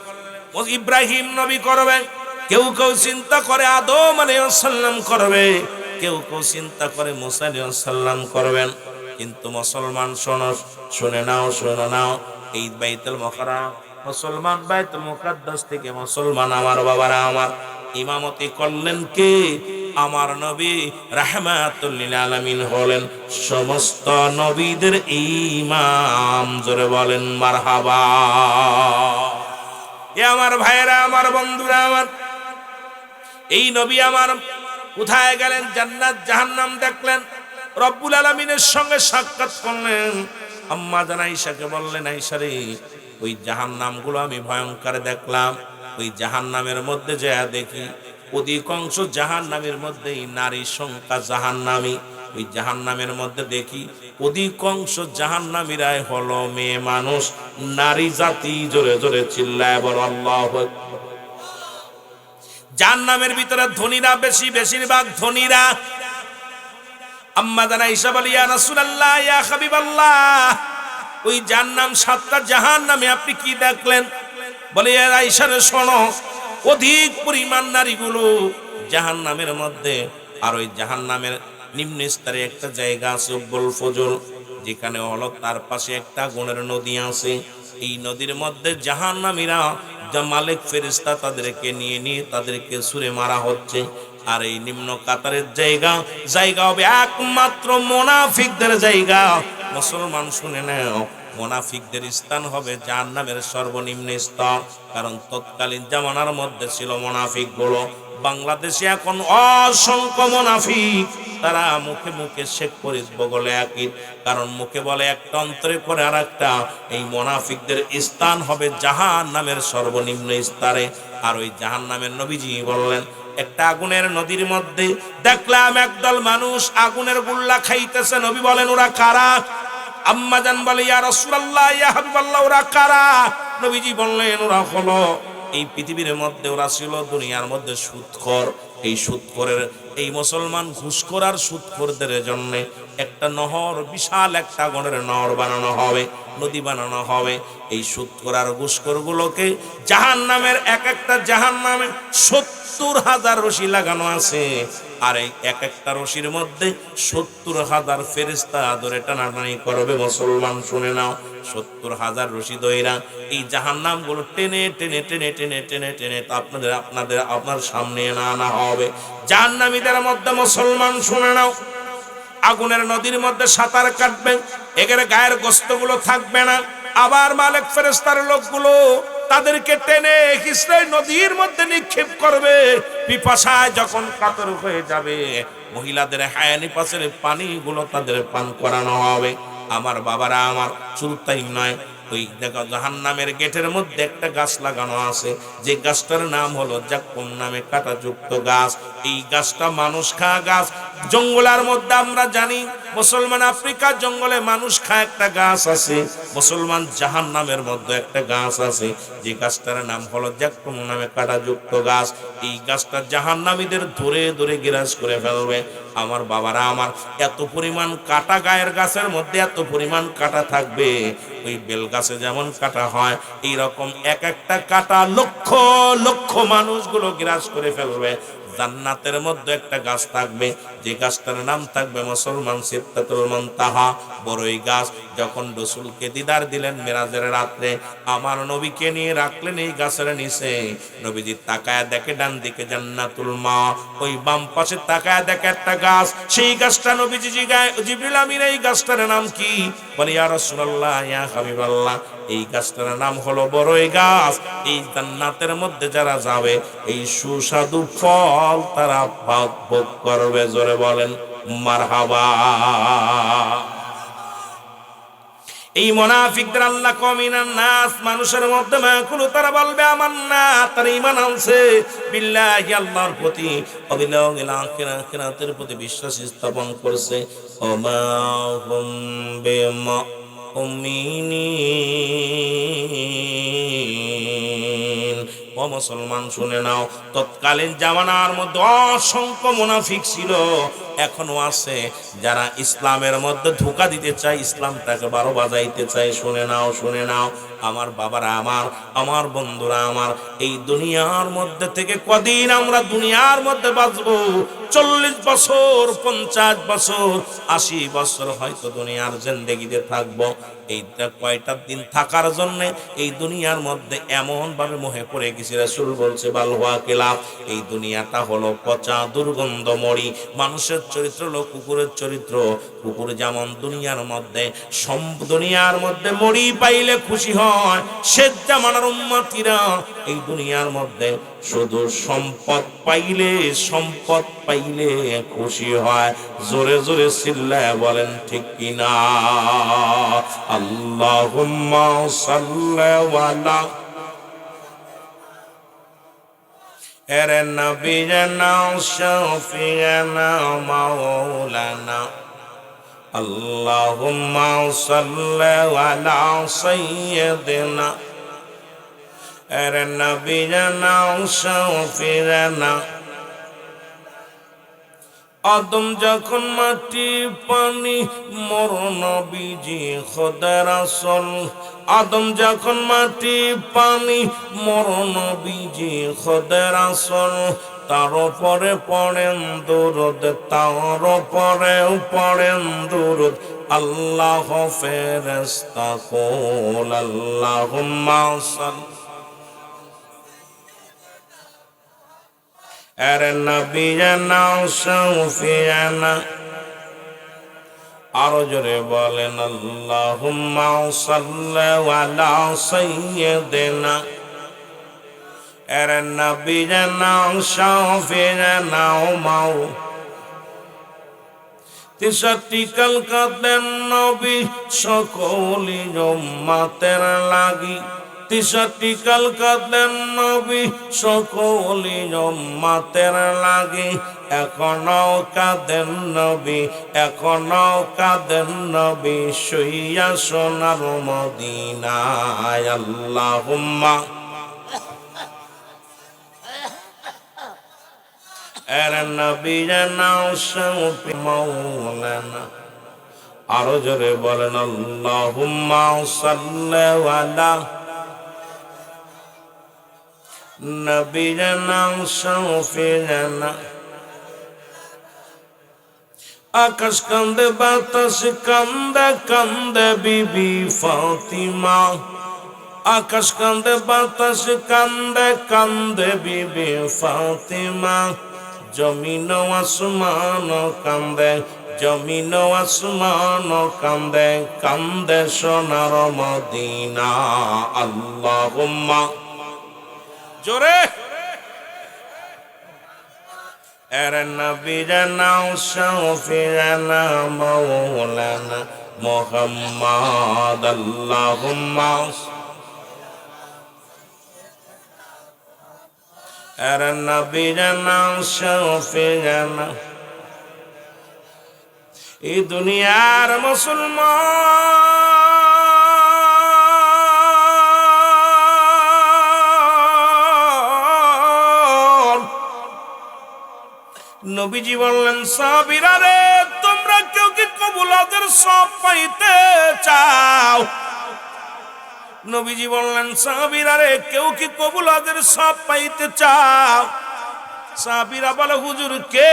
ইব্রাহিম নবী করবেন, কেউ কেউ চিন্তা করে আদম আলাইহিস সালাম করবে, কেউ কেউ চিন্তা করে মুসা আলাইহিস সালাম করবেন। কিন্তু মুসলমান শোনো, শুনে নাও, শুনে নাও, এই বাইতুল মুকাররম মুসলমান বাইতুল মুকাদ্দাস থেকে মুসলমান আমার বাবারা আমার ইমামতি করলেন কে? আমার নবী রাহমাতুল লিল আলামিন হলেন সমস্ত নবীদের ইমাম। জোরে বলেন মারহাবা। এ আমার ভাইরা, আমার বন্ধুরা, আমার এই নবী আমার কোথায় গেলেন? জান্নাত জাহান্নাম দেখলেন, রব্বুল আলামিনের সঙ্গে সাক্ষাৎ করলেন। আম্মা জান আয়েশাকে বললেন, আয়েশা রে, ওই জাহান্নামগুলো আমি ভয়ঙ্কর দেখলাম, ওই জাহান্নামের মধ্যে যা দেখি অধিকাংশ জাহান্নামের মধ্যেই নারী সংখ্যা জাহান্নামী। ওই জাহান্নামের মধ্যে দেখি অধিকাংশ জাহান্নামীরাই হলো মেয়ে মানুষ, নারী জাতি। জোরে জোরে চিল্লায় বলো আল্লাহু আকবার। জাহান্নামের ভিতরে ধনীরা বেশি, বেশিরভাগ ধনীরা। আম্মা জান আয়েশা বলে, ইয়া রাসূলুল্লাহ, ইয়া হাবিবাল্লাহ, ওই জাহান্নাম, 7টা জাহান্নামে আপনি কি দেখলেন? বলে, ইয়া আয়েশা রে শোনো, অধিক পরিমাণ নারীগুলো জাহান্নামের মধ্যে। আর ওই জাহান্নামের নিম্ন স্তরে একটা জায়গা আছে উব্বুল ফজল, যেখানে হলো তার পাশে একটা আগুনের নদী আছে। এই নদীর মধ্যে জাহান্নামীরা, মালিক ফেরেশতা তাদেরকে নিয়ে নিয়ে তাদেরকে ছুঁড়ে মারা হচ্ছে। আর এই নিম্ন কাতারের জায়গা হবে একমাত্র মুনাফিকদের জায়গা। মুসলমান শুনে নাও, মুনাফিকদের স্থান হবে জাহান্নামের সর্বনিম্ন স্তর। কারণ তৎকালীন জামানার মধ্যে ছিল মুনাফিক গুলো। বাংলাদেশে এখন অসংখ্য মুনাফিক, তারা মুখে মুখে শেখ ফরিদ বগলে একই, কারণ মুখে বলে একটা, অন্তরে করে আর একটা। এই মুনাফিকদের স্থান হবে জাহান্নামের সর্বনিম্ন স্তরে। আর ওই জাহান্নামের নবীজি বললেন, একটা আগুনের নদীর মধ্যে দেখলাম একদল মানুষ আগুনের গুল্লা খাইতেছে। নবী বলেন, ওরা কারা? আম্মা জান বলে, ইয়া রাসূলুল্লাহ, ইয়া হাবিবাল্লাহ, ওরা কারা? নবীজি বললেন, ওরা হলো এই পৃথিবীর মধ্যে, ওরা ছিল দুনিয়ার মধ্যে সুদখোর। এই সুদখোরের, এই মুসলমান ঘুষখোর আর সুদখোরদের জন্য একটা নহর, বিশাল একটা আগুনের নহর বানানো হবে, নদী বানানো হবে। এই সুদখোর আর ঘুষখোর গুলোকে জাহান্নামের, এক একটা জাহান্নামে 70,000 রশি লাগানো আছে। আর এই এক একটা রশির মধ্যে 70,000 ফেরেশতা ধরে টানাটানি করবে। মুসলমান শুনে নাও, 70,000 রশি দইরা এই জাহান্নাম গুলো টেনে টেনে টেনে টেনে টেনে টেনে আপনার সামনে আনা হবে। জাহান্নামীদের মধ্যে মুসলমান শুনে নাও, আগুনের নদীর মধ্যে সাঁতার কাটবে, এখানে গায়ের গোশতগুলো থাকবে না। আবার মালিক ফেরেশতার লোকগুলো তাদেরকে টেনে হিসড়ে নদীর মধ্যে নিক্ষেপ করবে। পিপাসায় যখন কাতর হয়ে যাবে, মহিলাদের হায়ানি পাশের পানিগুলো তাদের পান করানো হবে। আমার বাবারা আমার, শুধু তাই নয়, ওই দেখো জাহান্নামের গেটের মধ্যে একটা গাছ লাগানো আছে, যে গাছটার নাম হলো জাক্কুম নামে কাঁটাযুক্ত গাছ। এই গাছটা মানুষ খাওয়া গাছ। জঙ্গলের মধ্যে আমরা জানি মুসলমান আফ্রিকার জঙ্গলে মানুষ খায় একটা গাছ আছে, মুসলমান জাহান্নামের মধ্যে একটা গাছ আছে, যে গাছটার নাম হলো জাক্কুম নামে কাঁটাযুক্ত গাছ। এই গাছটা জাহান্নামীদের ধরে ধরে গ্রাস করে ফেলবে। আমার বাবারা আমার, এত পরিমাণ কাটা গায়ের গাছের মধ্যে এত পরিমাণ কাটা থাকবে, ওই বেল গাছে যেমন কাটা হয় এইরকম এক একটা কাটা লক্ষ লক্ষ মানুষগুলো গ্রাস করে ফেলবে। জান্নাতের মধ্যে একটা গাছ থাকবে, যে গাছটার নাম থাকবে মুসলমান সিদরাতুল মুনতাহা, বড়ই গাছ। যখন রাসূলকে দিদার দিলেন মেরাজের রাতে, আমার নবীকে নিয়ে রাখলেন এই গাছের নিচে। নবীজি তাকায়া দেখে ডান দিকে জান্নাতুল মা, ওই বাম পাশে তাকায়া দেখে একটা গাছ। সেই গাছটা নবীজি জিগায়, জিবরিল আমিন এই গাছটার নাম কি? বলে ইয়া রাসূলুল্লাহ, ইয়া হাবিবাল্লাহ, এই গাছটার নাম হলো বড়ই গাছ। এই জান্নাতের মধ্যে যারা যাবে এই সুস্বাদু ফল তারা ভোগ করবে। জোরে বলেন মারহাবা। এই মুনাফিকদের আল্লাহ কমিনান নাস, মানুষের মধ্যে মাকুল, তারা বলবে আমান্না, তারা ঈমান আনছে বিল্লাহি, আল্লাহর প্রতি, অবিল আখিরাতের প্রতি বিশ্বাস স্থাপন করছে। ওমা হুম বিমুমিনিন। ও মুসলমান শুনে নাও, তৎকালীন জামানার মধ্যে অসংখ্য মুনাফিক ছিল, এখনো আছে, যারা ইসলামের মধ্যে ধোঁকা দিতে চায়, ইসলামটাকে বারো বাজাইতে চায়। শুনে নাও, শুনে নাও আমার বাবারা আমার, আমার বন্ধুরা আমার, এই দুনিয়ার মধ্যে থেকে কদিন আমরা দুনিয়ার মধ্যে বাঁচবো? 40 বছর, 50 বছর, 80 বছর হয়তো দুনিয়ার জিন্দেগিতে থাকবো। এইটা কয়টা দিন থাকার জন্য এই দুনিয়ার মধ্যে এমন ভাবে মোহে পড়ে গেছি, রাসূল বলছে বালহুয়া কিলাব, এই দুনিয়াটা হলো পচা দুর্গন্ধ মরি। মানুষের চরিত্র হলো কুকুরের চরিত্র। কুকুর যেমন দুনিয়ার মধ্যে দুনিয়ার মধ্যে মরি পাইলে খুশি হয়, সে জামানার উম্মতিরা এই দুনিয়ার মধ্যে শুধু সম্পদ পাইলে খুশি হয়। জোরে জোরে চিল্লায় বলেন ঠিক কিনা? আল্লাহুম্মা সাল্লি আলা এরে নবিয়না শাফিয়ানা মাওলানা, আল্লাহুম্মা সাল্লি আলা সাইয়্যিদিনা এরে নবিয়না শাফিয়ানা। আদম যখন মাটি পানি, মোর নবীজি খোদা রাসূল। আদম যখন মাটি পানি, মোর নবীজি খোদা রাসূল। তার উপরে পড়েন দুরূদ, তার উপরে পড়েন দুরূদ। আল্লাহ ফেরেশতা কুল আল্লাহুম্মা সাল্লি এরে নবিয়না শাফিয়ানা। আরো জোরে বলেন আল্লাহুম্মা সাল্লি আলা সাইয়্যিদিনা এরে নবিয়না শাফিয়ানা মাও। 63 কাল কাঁদেন নবী সকলি উম্মতের লাগি। 63 কাল কাঁদেন নবী সকলি উম্মতের লাগি। এখনো কাঁদেন নবী, এখনো কাঁদেন নবী, শুইয়া সোনার মদিনায়। আল্লাহুম্মা এরে নবিয়না শাফি মাওলানা। আরো জোরে বলেন আল্লাহুম্মা সাল্লি আলা নবিয়না শাফিয়ানা। আকাশ কান্দে, বাতাস কান্দে, কান্দে বিবি ফাতিমা। আকাশ কান্দে, বাতাস কান্দে, কান্দে বিবি ফাতিমা। জমিন আসমান কান্দে, জমিন আসমান কান্দে, কান্দে সোনার মদিনা। আল্লাহুম্মা জোরে এরে নবিয়না শাফিয়ানা মাওলানা মুহাম্মদ। আল্লাহুম্মা এরে নবিয়না শাফিয়ানা এই দুনিয়ার মুসলমান, নবীজি বললেন সাহাবীরা রে, তোমরা কেউ কি কবুলাদের সব পাইতে চাও? নবীজি বললেন সাহাবীরা রে, কেউ কি কবুলাদের সব পাইতে চাও? সাহাবীরা বলে হুজুর কে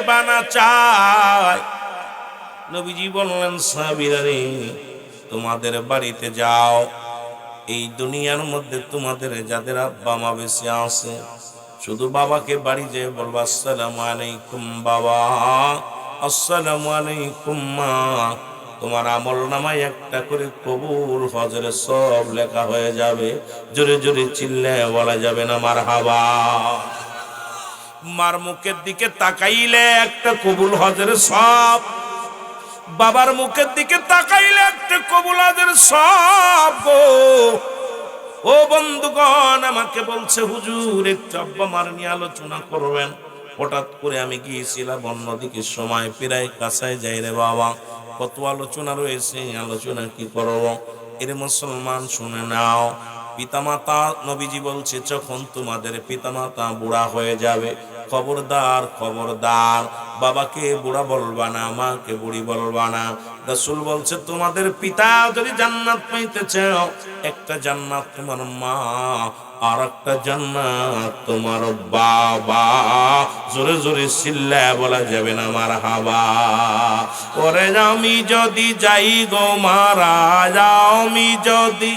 বানা চায়? নবীজি বললেন সাহাবীরা রে, তোমাদের বাড়িতে যাও, এই দুনিয়ার মধ্যে তোমাদের যাদের আব্বা মা বেঁচে আছে, শুধু বাবাকে বাড়ি যেয়ে বলবা আসসালামু আলাইকুম বাবা, আসসালামু আলাইকুম মা। তোমার আমল নামায় একটা করে কবুল হজরে সব লেখা হয়ে যাবে। জোরে জোরে চিল্লায় বলা যাবে না মারহাবা? মার মুখের দিকে তাকাইলে একটা কবুল হজরে সব, বাবার মুখের দিকে তাকাইলে একটা কবুল হজরে সব গো। ও বন্ধুগণ, আমাকে বলছে হুজুর একটু আব্বা মার নিয়ে আলোচনা করবেন। হঠাৎ করে আমি গিয়েছিলাম অন্যদিকে, সময় প্রায় কাছায় যাই রে বাবা, কত আলোচনা রয়েছে, আলোচনা কি করব? এর মুসলমান শুনে নাও, পিতামাতা, নবীজি বলছে যখন তোমাদের পিতামাতা বুড়া হয়ে যাবে, খবরদার খবরদার বাবাকে বুড়া বলবা না, মাকে বুড়ি বলবা না। রাসূল বলছে তোমাদের পিতা যদি জান্নাত পাইতে চাও, একটা জান্নাত তোমার মা, আর একটা জান্নাত তোমার বাবা। জোরে জোরে চিল্লায় বলা যাবে না মারহাবা? ওরে আমি যদি যাই গো মারা, আমি যদি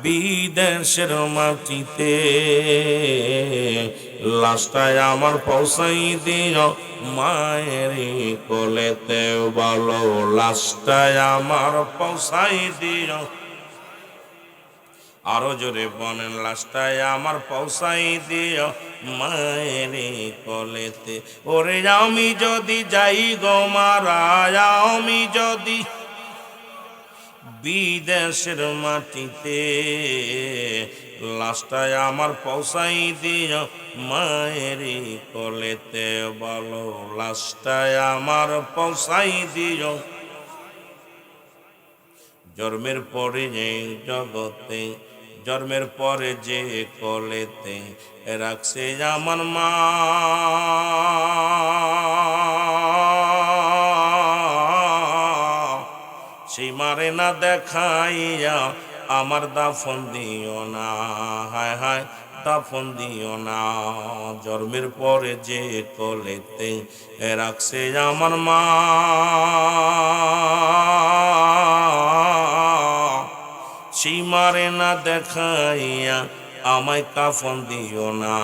বিদেশের মাটিতে, লাশটায় আমার পৌঁছাই দিও মায়ের কোলেতে, বলো লাশটায় আমার পৌঁছাই দিও। আরো জোরে বলেন, লাশটায় আমার পৌঁছাই দিও মায়ের কোলেতে। ওরে আমি যদি যাই গো মারা, আমি যদি বিদেশের মাটিতে, লাশটায় আমার পৌঁছাই দিও মায়ের কোলেতে, বলো লাশটায় আমার পৌঁছাই দিও। জন্মের পরে যে জগতে, জন্মের পরে যে কোলেতে রাখছে আমার মা, সেই মারে না দেখাইয়া আমার দাফন দিও না, হায় হায় দাফন দিও না। জন্মের পরে যে কোলেতে রাখছে আমার মা, সেই মারে না দেখাইয়া আমায় কাফন দিও না,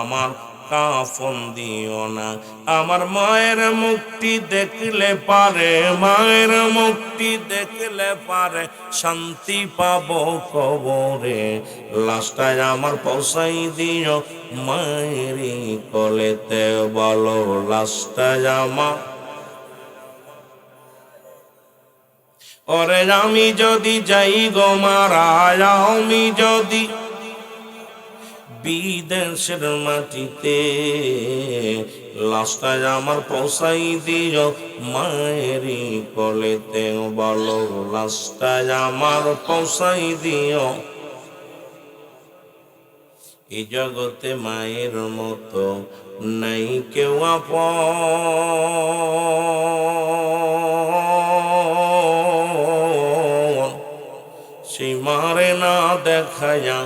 আমার কাফন দিও না। আমার মায়ের মুক্তি দেখলে পারে, মায়ের মুক্তি দেখলে পারে শান্তি পাবো কবরে, লাশটায় আমার পৌঁছাই দিও মায়ের কোলেতে, বলো লাশটায় আমার। ওরে আমি যদি যাই গো মারা, আমি যদি বিদেশের মাটিতে, লাশটায় আমার পৌঁছাই দিও মায়ের কোলেতে, বলো লাশটায় আমার পৌঁছাই দিও। এই জগতে মায়ের মতো নাই কেউ আপন, সেই মারে না দেখায়া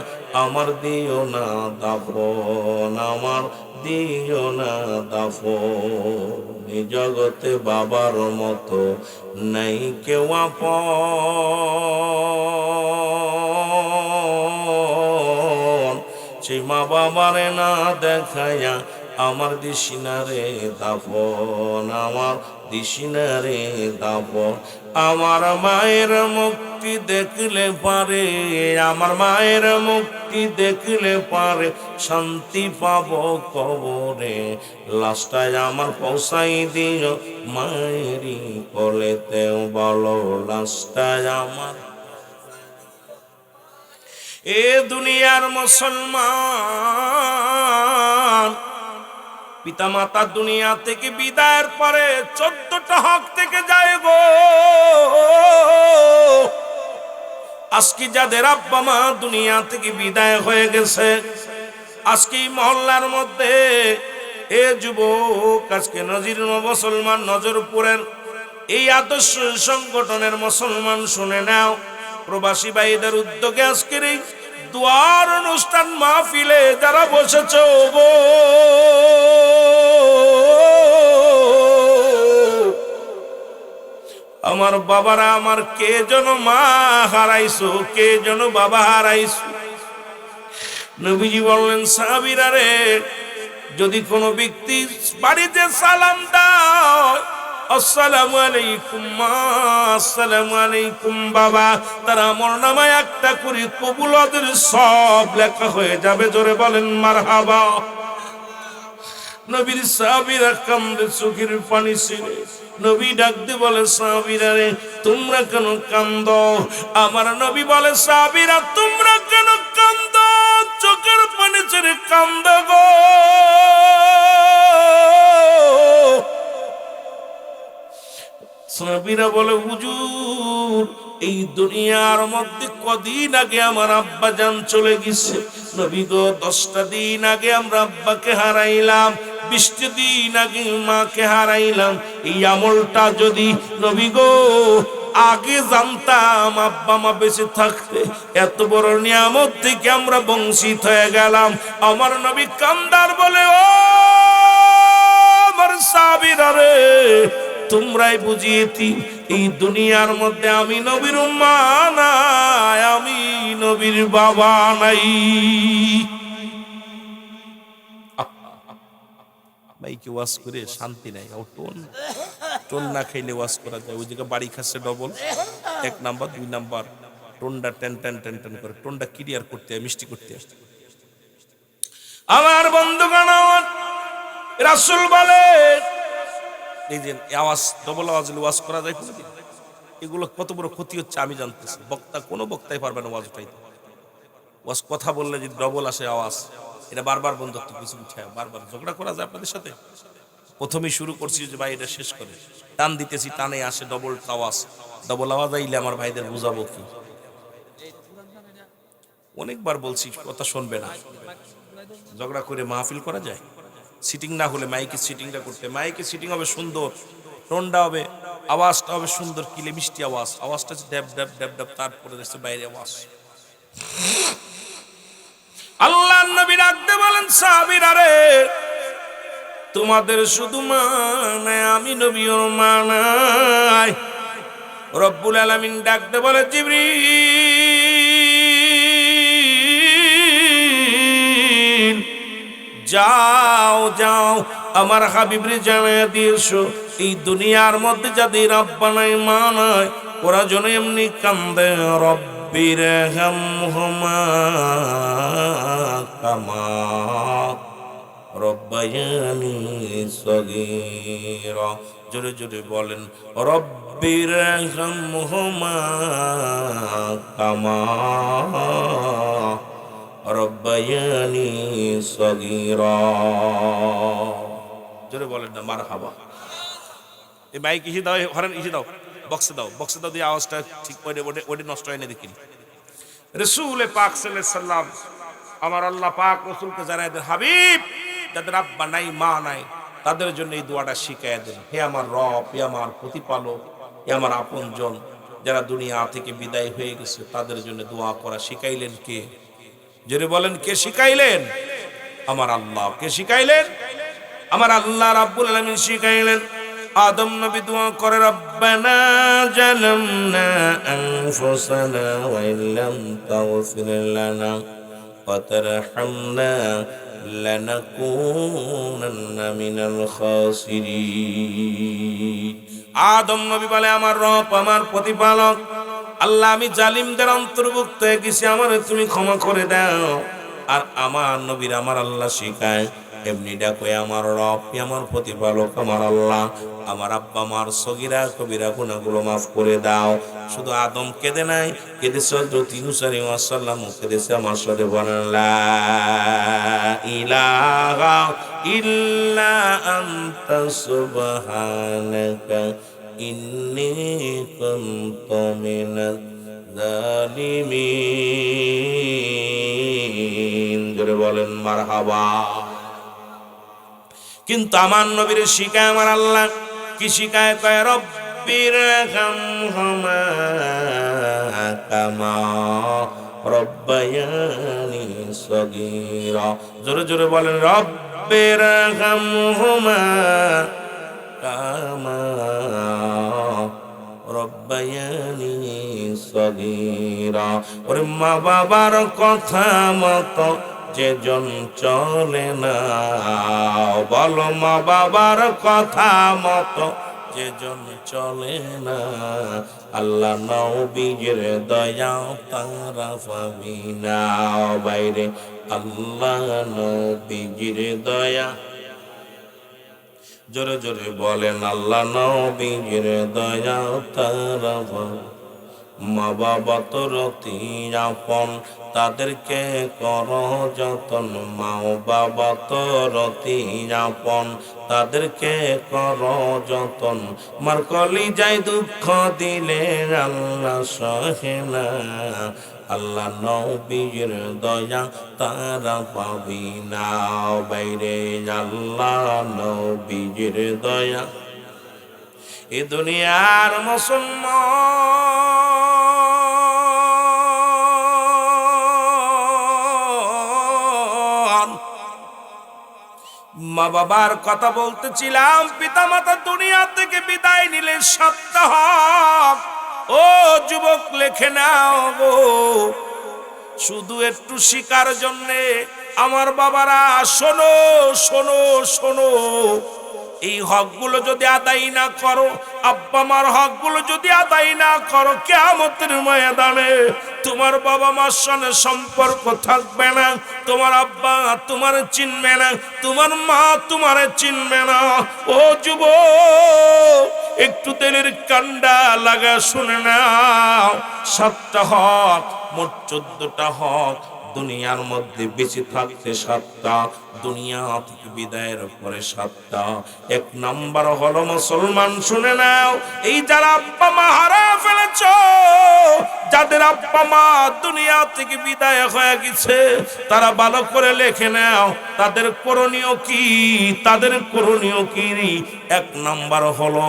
আমার দিও না দাফন, আমার দিও না দাফন। এই জগতে বাবার মতো নাই কেউ আপন, সেই মা বাবারে না দেখায়া আমার দিশিনারে দাফন, আমার দিশিনারে দাফন। আমার মায়ের মুক্তি দেখলে পারে, আমার মায়ের মুক্তি দেখলে পারে শান্তি পাবো কবরে, লাশটায় আমার পৌঁছাই দিও মায়েরই কোলেতে, বলো লাশটায় আমার। এ দুনিয়ার মুসলমান, পিতামাতা দুনিয়া থেকে বিদায়ের পরে 14টা হক থেকে যায় গো। আজকে যাদের আব্বা মা দুনিয়া থেকে বিদায় হয়ে গেছে, আজকে এই মহল্লার মধ্যে এ যুবক, আজকে নজির মুসলমান নজরপুরের এই আদর্শ সংগঠনের মুসলমান শুনে নাও, প্রবাসী ভাইদের উদ্যোগে আজকের এই দুয়ার অনুষ্ঠান মাহফিলে যারা বসেছ গো, আমার বাবারা, আমার কে যেন মা হারাইছো, কে যেন বাবা হারাইছো। নবীজি বললেন, সাহাবীরা রে, যদি কোনো ব্যক্তি বাড়িতে সালাম দাও, আসসালামু আলাইকুম মা, আসসালামু আলাইকুম বাবা, তার আমলনামায় একটা করে কবুলাতের সব লেখা হয়ে যাবে। জোরে বলেন মারহাবা। নবীর সাহাবীরা কান্দে, চোখের পানি ছেড়ে। নবী ডাকতে বলে, সাহাবীরা রে, তোমরা কেন কান্দো? আমার নবী বলে, সাহাবীরা তোমরা কেন কান্দো? চোখের পানি ছেড়ে কান্দো গো। সাহাবীরা বলে, হুজুর, এই দুনিয়ার মধ্যে কদিন আগে আমার আব্বা জান চলে গেছে। নবী গো, 10টা দিন আগে আমরা আব্বাকে হারাইলাম, 20টা দিন আগে মাকে হারাইলাম। এই আমলটা যদি নবী গো আগে জানতাম, আব্বা মা বেঁচে থাকতে, এত বড় নিয়ামত থেকে আমরা বঞ্চিত হয়ে গেলাম। আমার নবী কান্দার বলে, ও আমার সাহাবীরা রে, তোমরাই বুঝিয়েছি এই দুনিয়ার মধ্যে আমি নবীর মা নাই, আমি নবীর বাবা নাই। মাইকে ওয়াজ করে শান্তি নাই। ও টোন না খাইলে ওয়াজ করা যায়। ওই জায়গায় বাড়ি খাচ্ছে ডবল, 1 নাম্বার 2 নাম্বার টোনটা টেন টেন টেন টেন করে, টোনটা ক্লিয়ার করতে হয়, মিষ্টি করতে হয়। আমার বন্ধুগণ, আমার রাসূল বলে, এই যে আওয়াজ, ডবল আওয়াজ ওয়াজ করা যায় কোনোদিন? এগুলো কত বড় ক্ষতি হচ্ছে আমি জানতেছি। বক্তা, কোনো বক্তাই পারবে না ওয়াজ উঠাইতে। ওয়াজ কথা বললে যদি ডবল আসে আওয়াজ, এটা বারবার বন্ধুত্ব কিছু উঠে, বারবার ঝগড়া করা যায় আপনাদের সাথে। প্রথমেই শুরু করছি যে ভাই এটা শেষ করে, টান দিতেছি, টানে আসে ডবল আওয়াজ। ডবল আওয়াজ আইলে আমার ভাইদের বুঝাবো কি? অনেকবার বলছি, কথা শুনবে না। ঝগড়া করে মাহফিল করা যায়? সিটিং না হলে মাইকে সিটিংটা করতে, মাইকে সিটিং হবে সুন্দর, টোনটা হবে, আওয়াজটা হবে সুন্দর, কিলে মিষ্টি আওয়াজ, আওয়াজটা ড্যাব ড্যাব ড্যাব ড্যাব, তারপরে দেখছে বাইরে আওয়াজ। আল্লাহর নবী ডাকতে বলেন, সাহাবীরা রে, তোমাদের শুধু মা নাই, আমি নবীর মা নাই। রব্বুল আলামিন ডাকতে বলে, জিবরিল যাও যাও, আমার হাবিবরে জানাইয়া দিয়েছো, এই দুনিয়ার মধ্যে যাদের আব্বা নাই মা নাই, ওরা যেন এমনি কান্দে, রব্বির হামহুমা কামা রব্বায়ানি সগীরা। জোরে জোরে বলেন, রব্বির হামহুমা কামা রব্বায়ানি সগীরা। জোরে বলেন না মারহাবা। এই মাইক ইসে দাও, হরেন ইসে দাও, বক্সে দাও, বক্সে দাও, দিয়ে আওয়াজটা ঠিক করে ওটা নষ্ট হয় না। দেখিন রাসূল পাক সাল্লাল্লাহু আলাইহি সাল্লাম, আমার আল্লাহ পাক রাসূলকে জানায় দেন, হাবিব, যাদের আব্বা নাই মা নাই, তাদের জন্য এই দোয়াটা শিখায় দেন। হে আমার রব, হে আমার প্রতিপালক, হে আমার আপনজন, যারা দুনিয়া থেকে বিদায় হয়ে গেছে, তাদের জন্য দোয়া করা শিখাইলেন কে? জোরে বলেন, কে শিখাইলেন? আমার আল্লাহ। কে শিখাইলেন? আমার আল্লাহ রাব্বুল আলামিন শিখাইলেন। আদম নবী দোয়া করে, রব্বানা জালামনা আনফুসানা ওয়া ইল্লাম তাগফির লানা ওয়া তারহামনা লানাকুনান্না মিনাল খাসিরিন। আদম নবী বলে, আমার রব, আমার প্রতিপালক আল্লাহ, আমি জালিমদের অন্তর্ভুক্ত হয়ে গেছি, আমারে তুমি ক্ষমা করে দাও। আর আমার নবীর আমার আল্লাহ শিখায়, এমনি ডাকো আমার রব, আমার প্রতিপালক, আমার আল্লাহ, আমার আব্বা মার সগীরা কবিরা গুনাহগুলো মাফ করে দাও। শুধু আদম কেঁদে নাই, কেঁদেছে হযরত ইউনূস আলাইহিস সালাম, কেঁদেছে আমার সাথে বলেন লা ইলাহা ইল্লা আনতা সুবহানাকা ইন্নী কুনতু মিনাজ জালিমিন। জোরে বলেন মারহাবা। কিন্তু আমার নবীর শিখায় আমার আল্লাহ কি শিখায়? কয় রব্বির হামহুমা কামা রব্বায়ানি সগীরা। জোরে জোরে বলেন রব্বির হামহুমা কামা রব্বায়ানি সগীরা। ওরে মা বাবার কথা মতো যেজন চলে না, বলো মা বাবার কথা মতো যেজন চলে না, আল্লাহ নবীর দয়া তারা পাবি না। বাইরে আল্লাহ নবীর দয়া, জোরে জোরে বলেন আল্লাহ নবীর দয়া তারা পাবি। মা বাবা তোর অতি আপন, তাদেরকে কর যতন। মা বাবা তোর অতি আপন, তাদেরকে কর যতন। মার কলিজায় দুঃখ দিলে আল্লাহ সহে না, আল্লাহ নবীর দয়া তারা পাবি না। বাইরে আল্লাহ নবীর দয়া। এ দুনিয়ার মুসলমান, মা বাবার কথা বলতেছিলাম, পিতা মাতা দুনিয়া থেকে বিদায় নিলে সাতটা হক। ও যুবক লেখে নাও গো, শুধু একটু শিকার জন্যে আমার বাবারা শোনো শোনো শোনো, এই হকগুলো যদি আদায় না করো, আব্বা মার হকগুলো যদি আদায় না করো, কিয়ামতের ময়দানে তোমার বাবা মার সঙ্গে সম্পর্ক থাকবে না, তোমার আব্বা তোমার চিনবে না, তোমার মা তোমার চিনবে না। ও যুবক, একটু তেলের কান্ডা লাগা শুনে নাও, 7টা হক, মোট 14টা হক। দুনিয়ার মধ্যে বেঁচে থাকতে 7টা, দুনিয়া থেকে বিদায়ের পরে 7টা। 1 নাম্বার হলো মুসলমান শুনে নাও, এই যারা আব্বা মা হারিয়ে ফেলেছ, যাদের আব্বা মা দুনিয়া থেকে বিদায় হয়ে গেছে, তারা ভালো করে লেখে নাও তাদের করণীয় কি, তাদের করণীয় কি। 1 নাম্বার হলো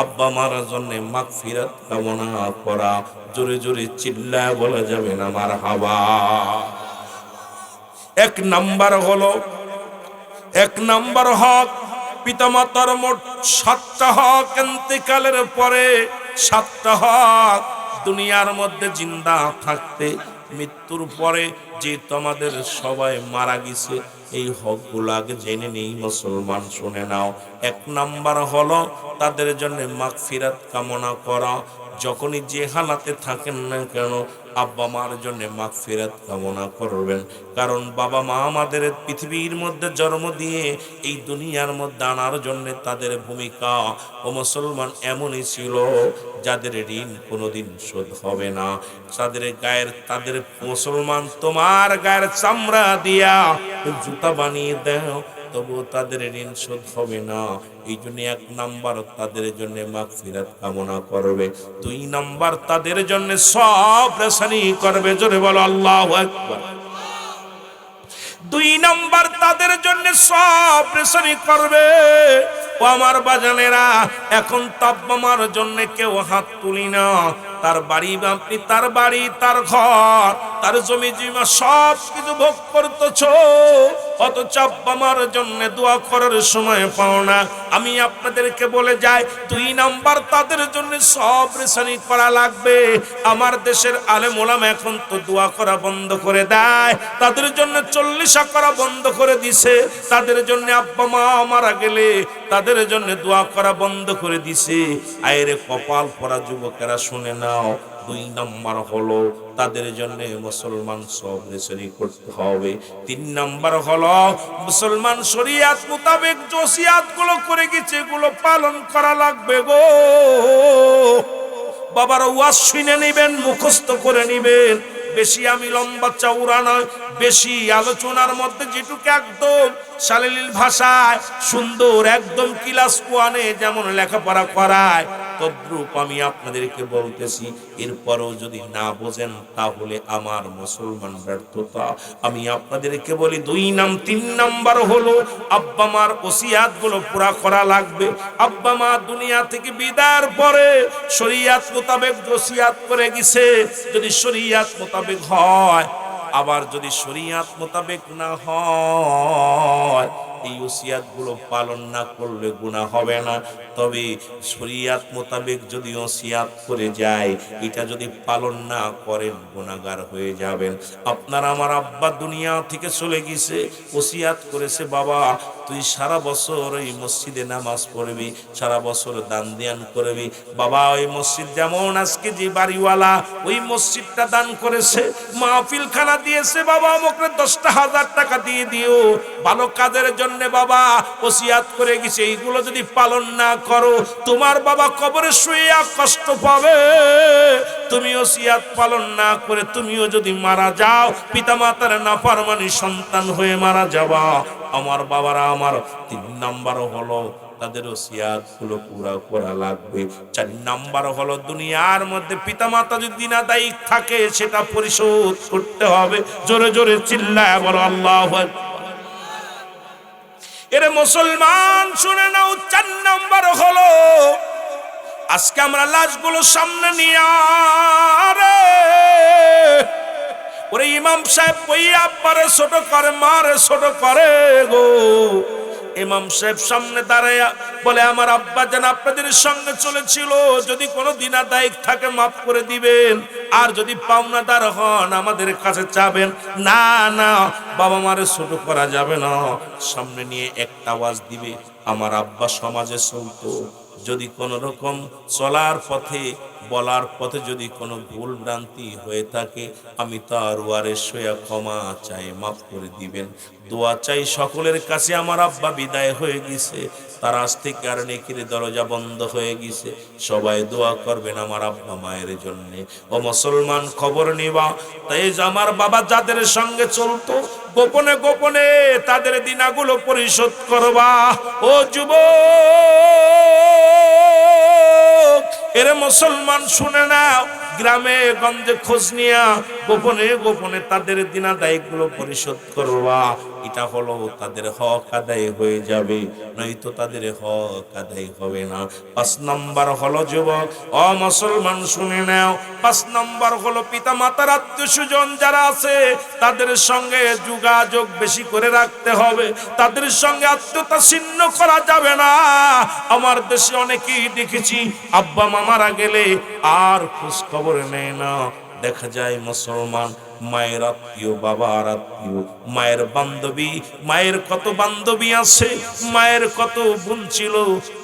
আব্বা মার জন্য মাগফিরাত কামনা করা। জোরে জোরে চিল্লায় বলা যাবে না মারহাবা। 1 নাম্বার হলো, 1 নাম্বার হক পিতামাতার মোট 7টা হক। ইন্তেকালের পরে 7টা হক। দুনিয়ার মধ্যে জিন্দা থাকতে, মৃত্যুর পরে যে তোমাদের সবাই মারা গেছে, এই হকগুলো আগে জেনে নেই মুসলমান শুনে নাও। 1 নাম্বার হলো তাদের জন্য মাগফিরাত কামনা করা। যখনই যে হালাতে থাকেন না কেন, আব্বা মার জন্য মাগফিরাত কামনা করবেন। কারণ বাবা মা আমাদের পৃথিবীর মধ্যে জন্ম দিয়ে এই দুনিয়ার মধ্যে আনার জন্য তাদের ভূমিকা ও মুসলমান এমনই ছিল, যাদের ঋণ কোনোদিন শোধ হবে না। তাদের মুসলমান তোমার গায়ের চামড়া দিয়া জুতা বানিয়ে দাও, তবু তাদের ঋণ শোধ হবে না। এই জন্য 1 নাম্বার তাদের জন্য মাগফিরাত কামনা করবে। 2 নাম্বার তাদের জন্য সবর করবে। জোরে বলো আল্লাহু আকবার। 2 নাম্বার তাদের জন্য সবর করবে। ও আমার বাজানেরা, এখন আব্বা মার জন্য কেউ হাত তুলি না। তার বাড়ি বাপনি, তার বাড়ি, তার ঘর, তার জমি জমা সব কিছু ভোগ করতেছ, অথচ আব্বা মার জন্য দোয়া করার সময় পাও না। আমি আপনাদেরকে বলে যাই, 2 নাম্বার তাদের জন্য সবর করা লাগবে। আমার দেশের আলেম ওলামা এখন তো দোয়া করা বন্ধ করে দেয়, তাদের জন্য 40 করা বন্ধ করে দিছে। তাদের জন্য আব্বা মা মারা গেলে তাদের জন্য দোয়া করা বন্ধ করে দিছে। আইরে কপাল পরা যুবকেরা শুনে না, নাও। 2 নাম্বার হলো তাদের জন্য মুসলমান সব রেসরি করতে হবে। 3 নাম্বার হলো মুসলমান শরীয়ত মোতাবেক ওসিয়াত গুলো করে গেছে এগুলো পালন করা লাগবে গো। বাবার ওয়াজ শুনে নেবেন, মুখস্থ করে নেবেন। বেশি আমি লম্বা চওড়া নয়, বেশি আলোচনার মধ্যে যেটুকু একদম শালীল ভাষায় সুন্দর একদম ক্লাস 1-এ যেমন লেখাপড়া করায় তদ্রূপ আমি আপনাদেরকে বলতেছি। এরপরও যদি না বোঝেন তাহলে আমার মুসলমান ব্যর্থতা। আমি আপনাদেরকে বলি 3 নাম্বার হলো আব্বা মার ওসিয়াত গুলো পুরা করা লাগবে। আব্বা মা দুনিয়া থেকে বিদায়ের পরে শরীয়ত মোতাবেক ওসিয়াত করে গেছে, যদি শরীয়ত মোতাবেক হয়, আবার যদি শরীয়ত মোতাবেক না হয় এই ওসিয়াত গুলো পালন না করলে গুনাহ হবে না। তবে শরীয়ত মোতাবেক যদি ওসিয়াত করে যায় এটা যদি পালন না করেন গুনাহগার হয়ে যাবেন। আপনার আমার আব্বা দুনিয়া থেকে চলে গেছে, ওসিয়াত করেছে বাবা তুই সারা বছর ওই মসজিদে নামাজ পড়বি, সারা বছর দান ধ্যান করবি। বাবা ওই মসজিদ যেমন আজকে যে বাড়িওয়ালা ওই মসজিদটা দান করেছে, মাহফিল খানা দিয়েছে, বাবা আমাকে 10,000 টাকা দিয়ে দিও ভালো কাজের জন্য। বাবা ওসিয়াত করে গেছে, এইগুলো যদি পালন না করো তোমার বাবা কবরে শুয়ে কষ্ট পাবে। তুমি ওসিয়াত পালন না করে তুমিও যদি মারা যাও পিতামাতার নাফরমানি সন্তান হয়ে মারা যাবা। আমার বাবারা আমার 3 নাম্বার হলো তাদের ওসিয়াত গুলো পুরা করা লাগবে। 4 নাম্বার হলো দুনিয়ার মধ্যে পিতামাতা যদি দিনাদায়ী থাকে সেটা পরিশোধ করতে হবে। জোরে জোরে চিল্লায় বলো আল্লাহু আকবার। এরে মুসলমান শুনে নাও, 4 নাম্বার হলো আজকে আমরা লাশগুলো সামনে নিয়ে আরে ওরে ইমাম সাহেব ওই আব্বারে ছোট করে মারে ছোট করে গো। ইমাম সাহেব সামনে দাঁড়ায়া বলে আমার আব্বা যেন আপনাদের সঙ্গে চলেছিল, যদি কোনো দিনাদায়ী থাকে মাফ করে দিবেন, আর যদি পাওনাদার হন আমাদের কাছে চাবেন। না না বাবা মারে ছোট করা যাবে না। সামনে নিয়ে একটা আওয়াজ দিবে। আমার আব্বা সমাজে চলতো, যদি কোনো রকম চলার পথে বলার পথে যদি কোনো ভুল ভ্রান্তি হয়ে থাকে আমি তার ওয়ারিস হয়ে ক্ষমা চাই, মাফ করে দিবেন। দোয়া চাই সকলের কাছে। আমার আব্বা বিদায় হয়ে গেছে, তার আজ থেকে আর নেকির দরজা বন্ধ হয়ে গেছে। সবাই দোয়া করবেন আমার আব্বা মায়ের জন্য। ও মুসলমান খবর নিবা, তাই আমার বাবা যাদের সঙ্গে চলতো গোপনে গোপনে তাদের দিনাগুলো পরিশোধ করবা। ও যুবক এরে মুসলমান শুনে নাও, গ্রামে গঞ্জে খোঁজ নিয়া গোপনে গোপনে তাদের দিনাদায়ী গুলো পরিশোধ করবা। এটা হলো তাদের হক আদায় হয়ে যাবে, নয়তো তাদের হক আদায় হবে না। 5 নাম্বার হলো যুবক ও মুসলমান শুনে নাও, 5 নাম্বার হলো পিতা মাতার আত্মীয় স্বজন যারা আছে তাদের সঙ্গে যোগাযোগ বেশি করে রাখতে হবে, তাদের সঙ্গে আত্মীয়তা ছিন্ন করা যাবে না। আমার দেশে অনেকেই দেখেছি আব্বা মা মারা গেলে আর খোঁজ খবর নেয় না। দেখা যায় মুসলমান মায়ের আত্মীয়, বাবার আত্মীয়, মায়ের বান্ধবী, মায়ের কত বান্ধবী আছে, মায়ের কত বোন ছিল,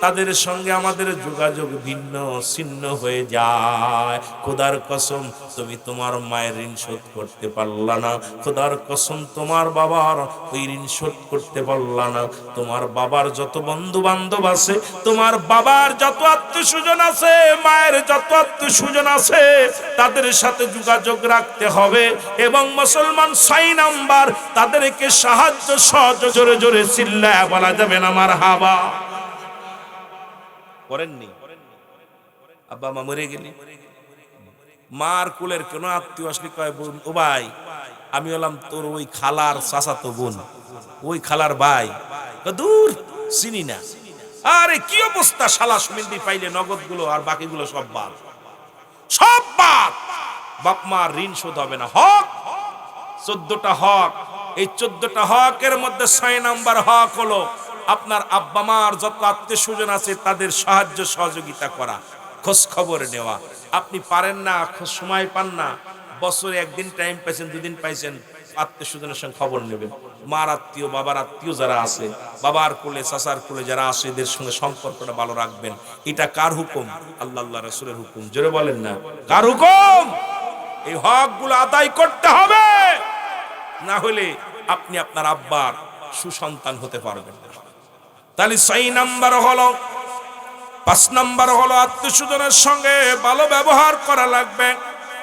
তাদের সঙ্গে আমাদের যোগাযোগ ভিন্ন ছিন্ন হয়ে যায়। খোদার কসম তুমি তোমার মায়ের ঋণ শোধ করতে পারলা না, খোদার কসম তোমার বাবার ওই ঋণ শোধ করতে পারলা না। তোমার বাবার যত বন্ধু বান্ধব আছে, তোমার বাবার যত আত্মীয় স্বজন আছে, মায়ের যত আত্মীয় স্বজন আছে তাদের সাথে যোগাযোগ রাখতে হবে। এবং মুসলমান 6 নাম্বার তাদেরকে সাহায্য সহযোগ জোরে জোরে চিল্লায়া বলা যাবে না মারহাবা। করেননি আব্বা মা মরে গেলি, মার কুলের কোন আত্মীয় আসলে কয় ও ভাই আমি হলাম তোর ওই খালার চাচাতো বোন, ওই খালার ভাই। দূর চিনি না। আরে কি অবস্থা, শালা সুমিন্দি পাইলে নগদ গুলো আর বাকিগুলো সব বাদ, সব বাদ। বাপ মার ঋণ শোধ হবে না। হক 14টা হক, এই 14টা হকের মধ্যে 6 নাম্বার হক হলো আপনার আব্বা মার যত আত্মীয় স্বজন আছে তাদের সাহায্য সহযোগিতা করা, খোঁজ খবর নেওয়া। আপনি পারেন না, সময় পান না, বছরে 1 দিন টাইম পাইছেন, 2 দিন পাইছেন, আত্মীয় স্বজনের সঙ্গে খবর নেবেন। মার আত্মীয়, বাবার আত্মীয় যারা আছে, বাবার কোলে চাচার কোলে যারা আছে, এদের সঙ্গে সম্পর্কটা ভালো রাখবেন। এটা কার হুকুম? আল্লাহ আল্লাহ রাসূলের হুকুম। জোরে বলেন না কার হুকুম? এই হকগুলো আদায় করতে হবে, না হলে আপনি আপনার আব্বার সুসন্তান হতে পারবেন না। তাহলে 6 নাম্বার হলো, 5 নাম্বার হলো আত্মীয় স্বজনের সঙ্গে ভালো ব্যবহার করা লাগবে।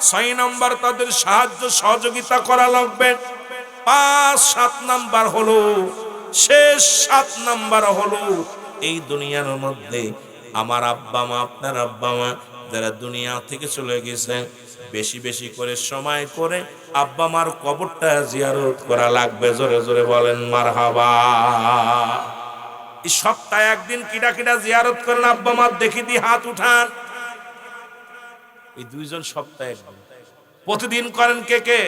6 নাম্বার তাদের সাহায্য সহযোগিতা করা লাগবে। 5, 7 নাম্বার হলো, শেষ 7 নাম্বার হলো, এই দুনিয়ার মধ্যে আমার আব্বা মা, আপনার আব্বা মা যারা দুনিয়া থেকে চলে গেছে, বেশি বেশি করে সময় করে আব্বা মার কবরটা জিয়ারত করা লাগবে। জোরে জোরে বলেন মারহাবা। এই সপ্তাহে একদিন কিডা কিডা জিয়ারত করেন আব্বা মার? দেখি দি হাত উঠান। এই 2 জন সপ্তাহে একদিন। প্রতিদিন করেন কে কে?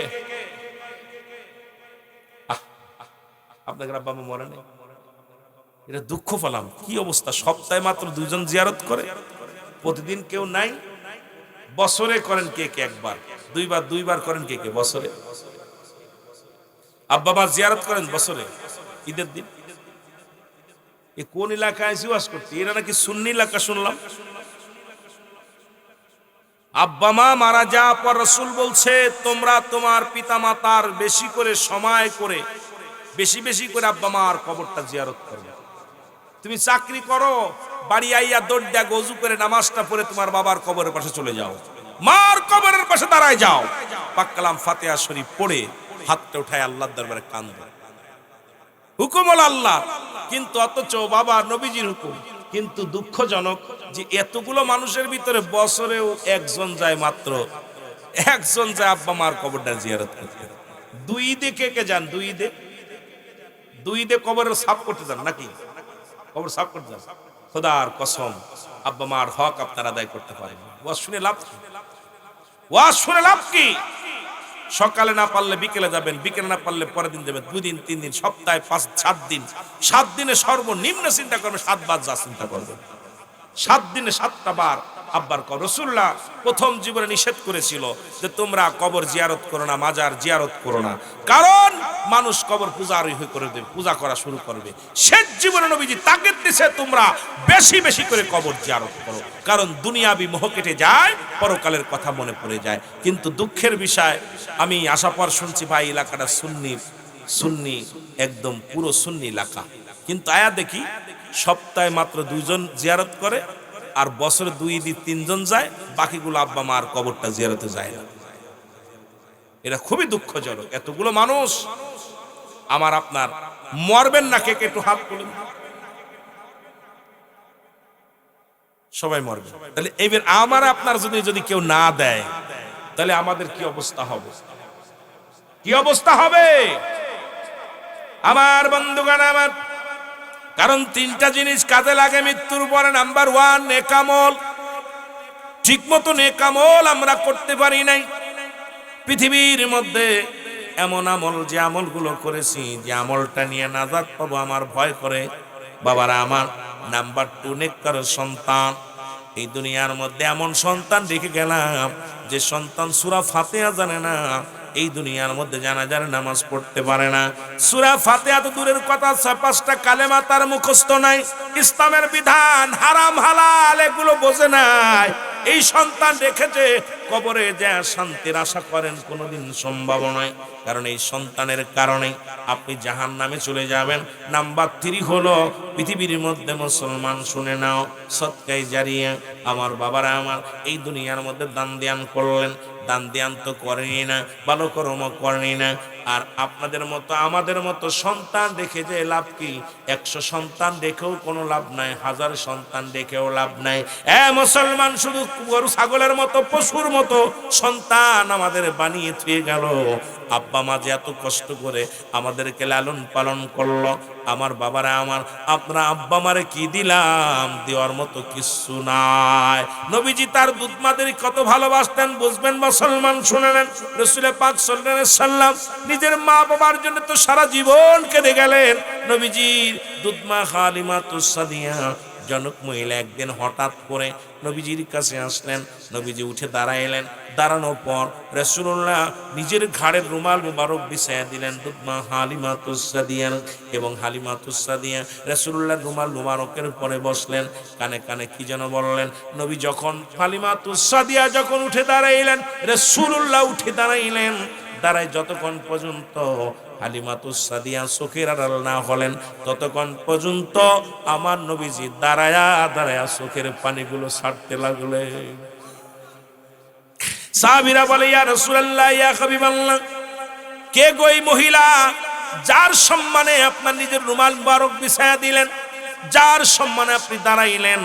আপনাদের আব্বা মা মরে নাই? এটা দুঃখ পেলাম। কি অবস্থা, সপ্তাহে মাত্র 2 জন জিয়ারত করে, প্রতিদিন কেউ নাই। বছরে করেন কে কে? একবার, দুইবার করেন কে কে? বছরে আব্বা মা জিয়ারত করেন বছরে ঈদের দিন। এ কোন এলাকায় ওয়াজ করতে? এরা নাকি সুন্নি এলাকা শুনলাম। আব্বা মা মারা যাওয়ার পর রাসূল বলছে, তোমরা তোমার পিতা মাতার বেশি করে সময় করে, বেশি বেশি করে আব্বা মার কবরটা জিয়ারত করবে। তুমি চাকরি করো, বাড়ি আইয়া দৌড় দেয়া ওযু করে নামাজটা পড়ে তোমার বাবার কবরের পাশে চলে যাও, মার কবরের পাশে দাঁড়ায় যাও, পাক কালাম ফাতিহা শরীফ পড়ে হাতটা উঠায় আল্লাহর দরবারে কাঁদো। হুকুম হলো আল্লাহ, কিন্তু অথচ বাবা নবীজির হুকুম। কিন্তু দুঃখজনক যে এতগুলো মানুষের ভিতরে বছরেও একজন যায়, মাত্র একজন যায় আব্বা মার কবরটা জিয়ারত করতে। 2 ঈদে কে কে যান? 2 ঈদে কবরের সাফ করতে যান নাকি? কবর সাফ করতে যান? খোদার কসম, আব্বা মার হক আপনারা আদায় করতে পারেন। ওয়াজ শুনে লাভ কি? ওয়াজ শুনে লাভ কি? সকালে না পারলে বিকেলে যাবেন, বিকেলে না পারলে পরের দিন যাবেন, 2 দিন 3 দিন, সপ্তাহে 5, 7 দিন। 7 দিনে সর্বনিম্ন চিন্তা করবেন 7 বার যা চিন্তা করবেন। 7 দিনে 7টা বার আব্বার কবর। রাসূলুল্লাহ প্রথম জীবনে নিষেধ করেছিল যে তোমরা কবর জিয়ারত করো না, মাজার জিয়ারত করো না, কারণ মানুষ কবর পূজারি হয়ে করে দেবে, পূজা করা শুরু করবে। শেষ জীবনে নবীজি তাগিদ দিয়েছে তোমরা বেশি বেশি করে কবর জিয়ারত করো, কারণ দুনিয়াবি মোহ কেটে যায়, পরকালের কথা মনে পড়ে যায়। কিন্তু দুঃখের বিষয়, আমি আসার পর শুনছি ভাই এলাকাটা সুন্নি একদম পুরো সুন্নি এলাকা, কিন্তু আয়া দেখি সপ্তাহে মাত্র 2 জন জিয়ারত করে, আর বছরে 2 ঈদে 3 জন যায়, বাকিগুলো আব্বা মার কবরটা জিয়ারতে যায় না। এটা খুবই দুঃখজনক। এতগুলো মানুষ আমার আপনার মরবেন না, কে কে একটু হাত তুলুন। সবাই মরবে। তাহলে এইবার আমার আপনার যদি কেউ না দেয়, তাহলে আমাদের কি অবস্থা হবে? কি অবস্থা হবে আমার বন্ধুগণ আমার? কারণ 3টা জিনিস কাজে লাগে মৃত্যুর পরে। নাম্বার 1, নেকামল। ঠিক মতো নেকামল আমরা করতে পারি নাই। পৃথিবীর মধ্যে এমন আমল, যে আমলগুলো করেছি, যে আমলটা নিয়ে নাজাত পাবো আমার ভয় করে বাবারা আমার। নাম্বার 2, নেককার সন্তান। এই দুনিয়ার মধ্যে এমন সন্তান রেখে গেলাম যে সন্তান সূরা ফাতিহা জানে না, এই দুনিয়ার মধ্যে জানাজার নামাজ পড়তে পারে না, সূরা ফাতিহা তো দূরের কথা, 6-5টা কালেমা তার মুখস্থ নাই, ইসলামের বিধান হারাম হালাল এগুলো বোঝে নাই। এই সন্তান রেখেছে, কবরে যা শান্তির আশা করেন কোনোদিন সম্ভব নয়, কারণ এই সন্তানের কারণে আপনি জাহান্নামে চলে যাবেন। নাম্বার 3 হলো পৃথিবীর মধ্যে মুসলমান শুনে নাও, সদকায়ে জারিয়া। আমার বাবারা আমার এই দুনিয়ার মধ্যে দান ধ্যান করলেন, দান ধ্যান তো করেনি না, ভালো কর্ম করেনি না। আর আপনাদের মতো আমাদের মতো সন্তান দেখে যে লাভ কি? 100 সন্তান দেখেও কোনো লাভ নাই, 1000 সন্তান দেখেও লাভ নাই। মুসলমান শুধু গরু ছাগলের মতো, পশুর মতো সন্তান আমাদের বানিয়ে থুয়ে গেল। আব্বা মা যে এত কষ্ট করে আমাদেরকে লালন পালন করলো, আমার বাবারা আমার, আপনারা আব্বা মারে কি দিলাম? দেওয়ার মতো কিছু নাই। নবীজি তার দুধ মাদের কত ভালোবাসতেন বুঝবেন মুসলমান, শুনে নেন। রাসূল পাক সাল্লাল্লাহু আলাইহি সাল্লাম নিজের মা বাবার জন্য তো সারা জীবন কেঁদে গেলেন। নবীজির দুধ মা হালিমাতুস সাদিয়া জনক মহিলা একদিন হঠাৎ করে নবীজির কাছে আসলেন। নবীজি উঠে দাঁড়াইলেন। দাঁড়ানোর পর রাসূলুল্লাহ নিজের ঘাড়ের রুমাল মুবারক বিছায়া দিলেন দুধমা হালিমাতুস সাদিয়া, এবং হালিমাতুস সাদিয়া রাসূলুল্লাহর রুমাল মুবারকের উপরে বসলেন। কানে কানে কি যেন বললেন। নবী যখন হালিমাতুস সাদিয়া যখন উঠে দাঁড়াইলেন, রাসূলুল্লাহ উঠে দাঁড়াইলেন। দাঁড়ায় যতক্ষণ পর্যন্ত হালিমাতুস সাদিয়া চোখের আড়াল না হলেন, ততক্ষণ পর্যন্ত আমার নবীজি দাঁড়ায়া দাঁড়ায়া চোখের পানিগুলো ছাড়তে লাগলেন। সাহাবীরা বলে, ইয়া রাসূলুল্লাহ, ইয়া হাবিবাল্লাহ, কে গো এই মহিলা যার সম্মানে আপনার নিজের রুমাল মুবারক বিছায়া দিলেন, যার সম্মানে আপনি দাঁড়াইলেন,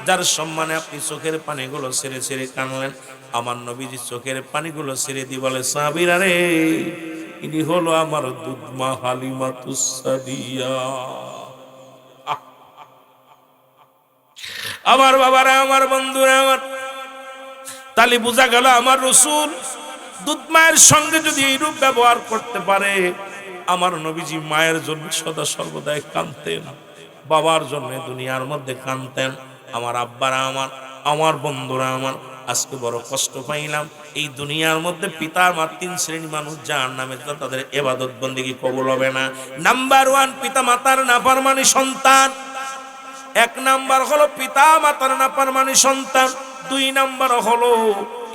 যার সম্মানে আপনি চোখের পানিগুলো ছেড়ে ছেড়ে কানলেন? আমার নবীজি চোখের পানিগুলো ছেড়ে দিয়ে বলে, সাহাবীরা রে, ইনি হলো আমার দুধমা হালিমাতুস সাদিয়া। আমার বাবারা, আমার বন্ধুরা, আমার তালি বোঝা গেল আমার রাসূল দুধ মায়ের সঙ্গে যদি এইরূপ ব্যবহার করতে পারে, আমার নবীজি মায়ের জন্য সদা সর্বদাই কাঁদতেন, বাবার জন্য দুনিয়ার মধ্যে কাঁদতেন। আমার আব্বারা, আমার বন্ধুরা, আমার আজকে বড় কষ্ট পাইলাম। এই দুনিয়ার মধ্যে পিতা মাতা তিন শ্রেণী মানুষ জাহান্নামে, তাদের ইবাদত বন্দেগী কবুল হবে না। নাম্বার 1, পিতা মাতার নাফরমানি সন্তান। 1 নাম্বার হলো পিতা মাতার নাফরমানি সন্তান। 2 নাম্বার হলো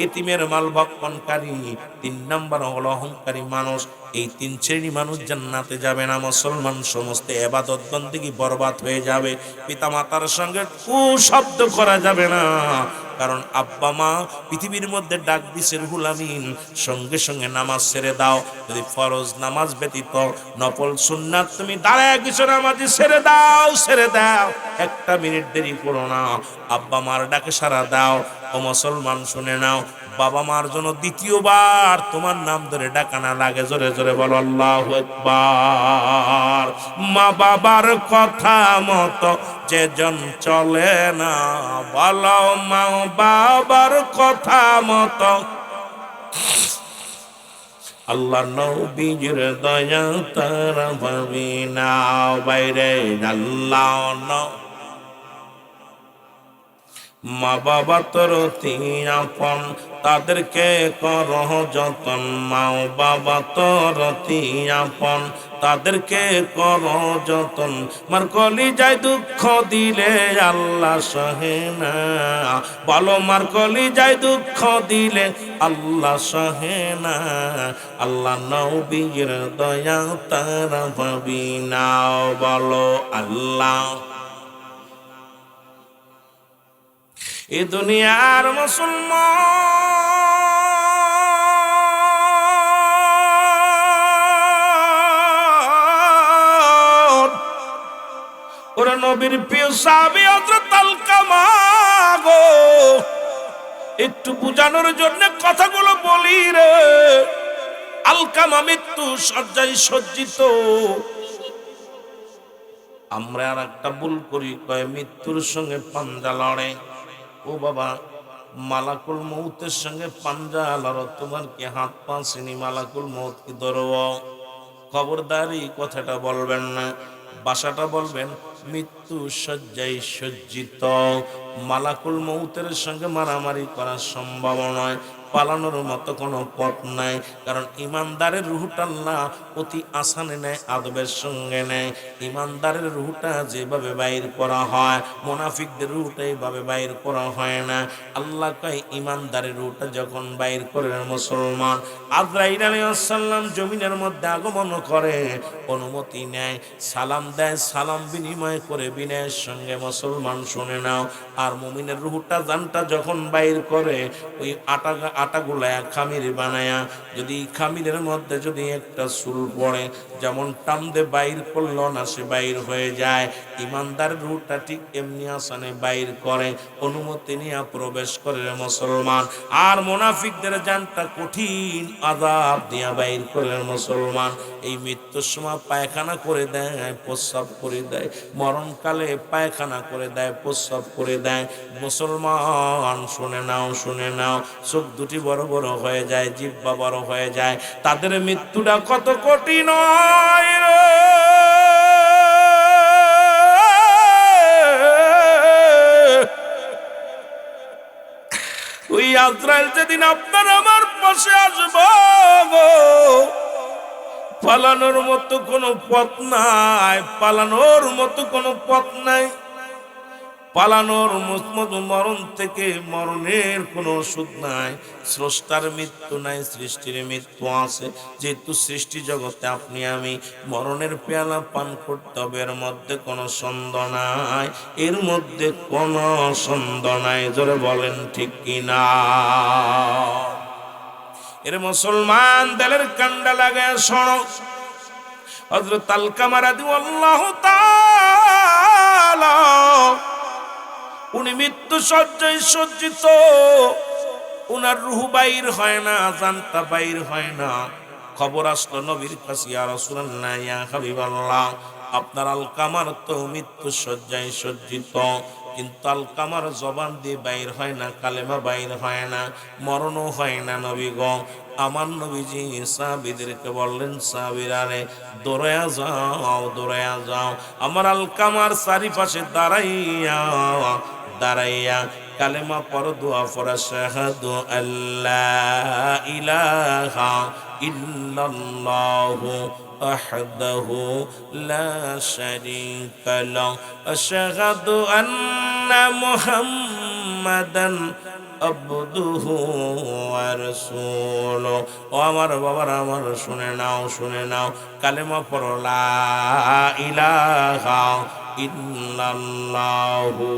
এতিমের মাল ভক্ষণকারী। 3 নাম্বার হলো অহংকারী মানুষ। এই 3 শ্রেণী মানুষ জান্নাতে যাবে না। মুসলমান সমস্ত ইবাদত বন্দেগী বরবাদ হয়ে যাবে। পিতা মাতার সঙ্গে শব্দ করা যাবে না, কারণ আব্বা মা পৃথিবীর মধ্যে ডাক দিছে রুহুল আমিন, সঙ্গে সঙ্গে নামাজ ছেড়ে দাও। যদি ফরজ নামাজ ব্যতীত নফল সুন্নাত তুমি দাঁড়ায় কিছু নামাজি ছেড়ে দাও, ছেড়ে দাও, 1 মিনিট দেরি করো না। আব্বা মার ডাকে সাড়া দাও। ও মুসলমান শুনে নাও, বাবা মার জন্য দ্বিতীয়বার তোমার নাম ধরে ডাকানা লাগে। জোরে জোরে বলো আল্লাহু আকবার। মা বাবার কথা মতো যেজন চলে না, বলো মা বাবার কথা মতো। আল্লাহ নবীর দয়া তারা ভাবি না বাইরে। আল্লাহ মা বাবা তোর আপন, তাদেরকে করহ যতন। মা বাবা তোর আপন, তাদেরকে করহ যতন। মার কলিজায় দুঃখ দিলে আল্লাহ সহে না, বলো মার কলিজায় দুঃখ দিলে আল্লাহ সহে না। আল্লাহ নবীর দয়া তারা ভাবি না, বলো আল্লাহ। এ দুনিয়ার মুসলমান, ওরা নবীর প্রিয় সাহাবী হযরত আলকামা গো, একটু বুঝানোর জন্য কথাগুলো বলি রে। আলকামা মৃত্যু শয্যায় সজ্জিত। আমরা আর একটা ভুল করি, কয় মৃত্যুর সঙ্গে পাঞ্জা লড়ে। ও বাবা, মালাকুল মউতের সঙ্গে পাঞ্জা লড়ো, তোমার কি হাত পা চিনি মালাকুল মউত কি ধরব? খবরদারি কথাটা বলবেন না, ভাষাটা বলবেন মৃত্যু শয্যায় সজ্জিত। মালাকুল মউতের সঙ্গে মারামারি করা সম্ভব নয়, পালানোর মতো কোনো পথ নাই। কারণ ইমানদারের রুহটা আল্লাহ অতি আসানে নেয়, আদবের সঙ্গে নেয়। ইমানদারের রুহটা যেভাবে বাইর করা হয়, মুনাফিকদের রুহটা এইভাবে বাইর করা হয় না। আল্লাহ কয় ইমানদারের রুহটা যখন বাইর করে মুসলমান, আজরাইল আলাইহিস সালাম জমিনের মধ্যে আগমন করে, অনুমতি নেয়, সালাম দেয়, সালাম বিনিময় করে বিনয়ের সঙ্গে মুসলমান শুনে নাও। আর মুমিনের রুহটা জানটা যখন বাইর করে, ওই আটাগুলা খামির বানায়া, যদি খামিরের মধ্যে যদি একটা চুল পড়ে, যেমন টান দে বাইর করলো না সে বাইর হয়ে যায়। ইমানদার রুহটা ঠিক এমনি আসানে বাইর করে, অনুমতি নিয়ে প্রবেশ করে মুসলমান। আর মুনাফিকদের জানটা কঠিন আযাব দিয়া বাইর করে মুসলমান। এই মৃত্যুর সময় পায়খানা করে দেয়, প্রস্রাব করে দেয়, মরণকালে পায়খানা করে দেয়, প্রস্রাব করে দেয়। মুসলমান শুনে নাও, শুনে নাও, চোখ দুটি বড় বড় হয়ে যায়, জিহ্বা বড় হয়ে যায়। তাদের মৃত্যুটা কত কঠিন হয় রে। আজরাইল যেদিন আপনার আমার পাশে আসবো গো, পালানোর মতো কোনো পথ নাই, পালানোর মতো কোনো পথ নাই। পালানোর মতো মরণ থেকে মরণের কোনো ওষুধ নাই। স্রষ্টার মৃত্যু নাই, সৃষ্টির মৃত্যু আছে। যেহেতু সৃষ্টি জগতে আপনি আমি মরণের পেয়ালা পান করতে হবে, এর মধ্যে কোনো সন্দেহ নাই, এর মধ্যে কোনো সন্দেহ নাই। জোরে বলেন ঠিক কিনা? এর মুসলমান দেলের কান্ডা লাগায় শোনো, হযরত আলকামা রাদিয়াল্লাহু তাআলা উনি মৃত্যু শয্যায় সজ্জিত, উনার রূহ বাইর হয় না, জানটা বাইর হয় না। খবর আসলো নবীর কাছে, ইয়া রাসূলুল্লাহ, ইয়া হাবিবাল্লাহ, আপনার আলকামার তো মৃত্যু শয্যায় সজ্জিত, কিন্তু আলকামার জবান দিয়ে বাইর হয় না, কালেমা বাইর হয় না, মরণও হয় না। নবী গো, আমার নবীজি সাহাবীদেরকে বললেন, সাহাবীরা রে, দৌড়ায়া যাও, দৌড়ায়া যাও, আমার আলকামার চারিপাশে দাঁড়াইয়া দাঁড়াইয়া কালেমা পড়, দোয়া পড়া, শাহাদু আল্লাহ ইলাহা ইল্লাল্লাহু ওয়াহদাহু লা শারীকা লাহু, আশহাদু আন্না মুহাম্মাদান আবদুহু ওয়া রাসূলুহু। ও আমার বাবারা, আমার শুনে নাও, শুনে নাও, কালেমা পড়ো, লা ইলাহা ইল্লাল্লাহু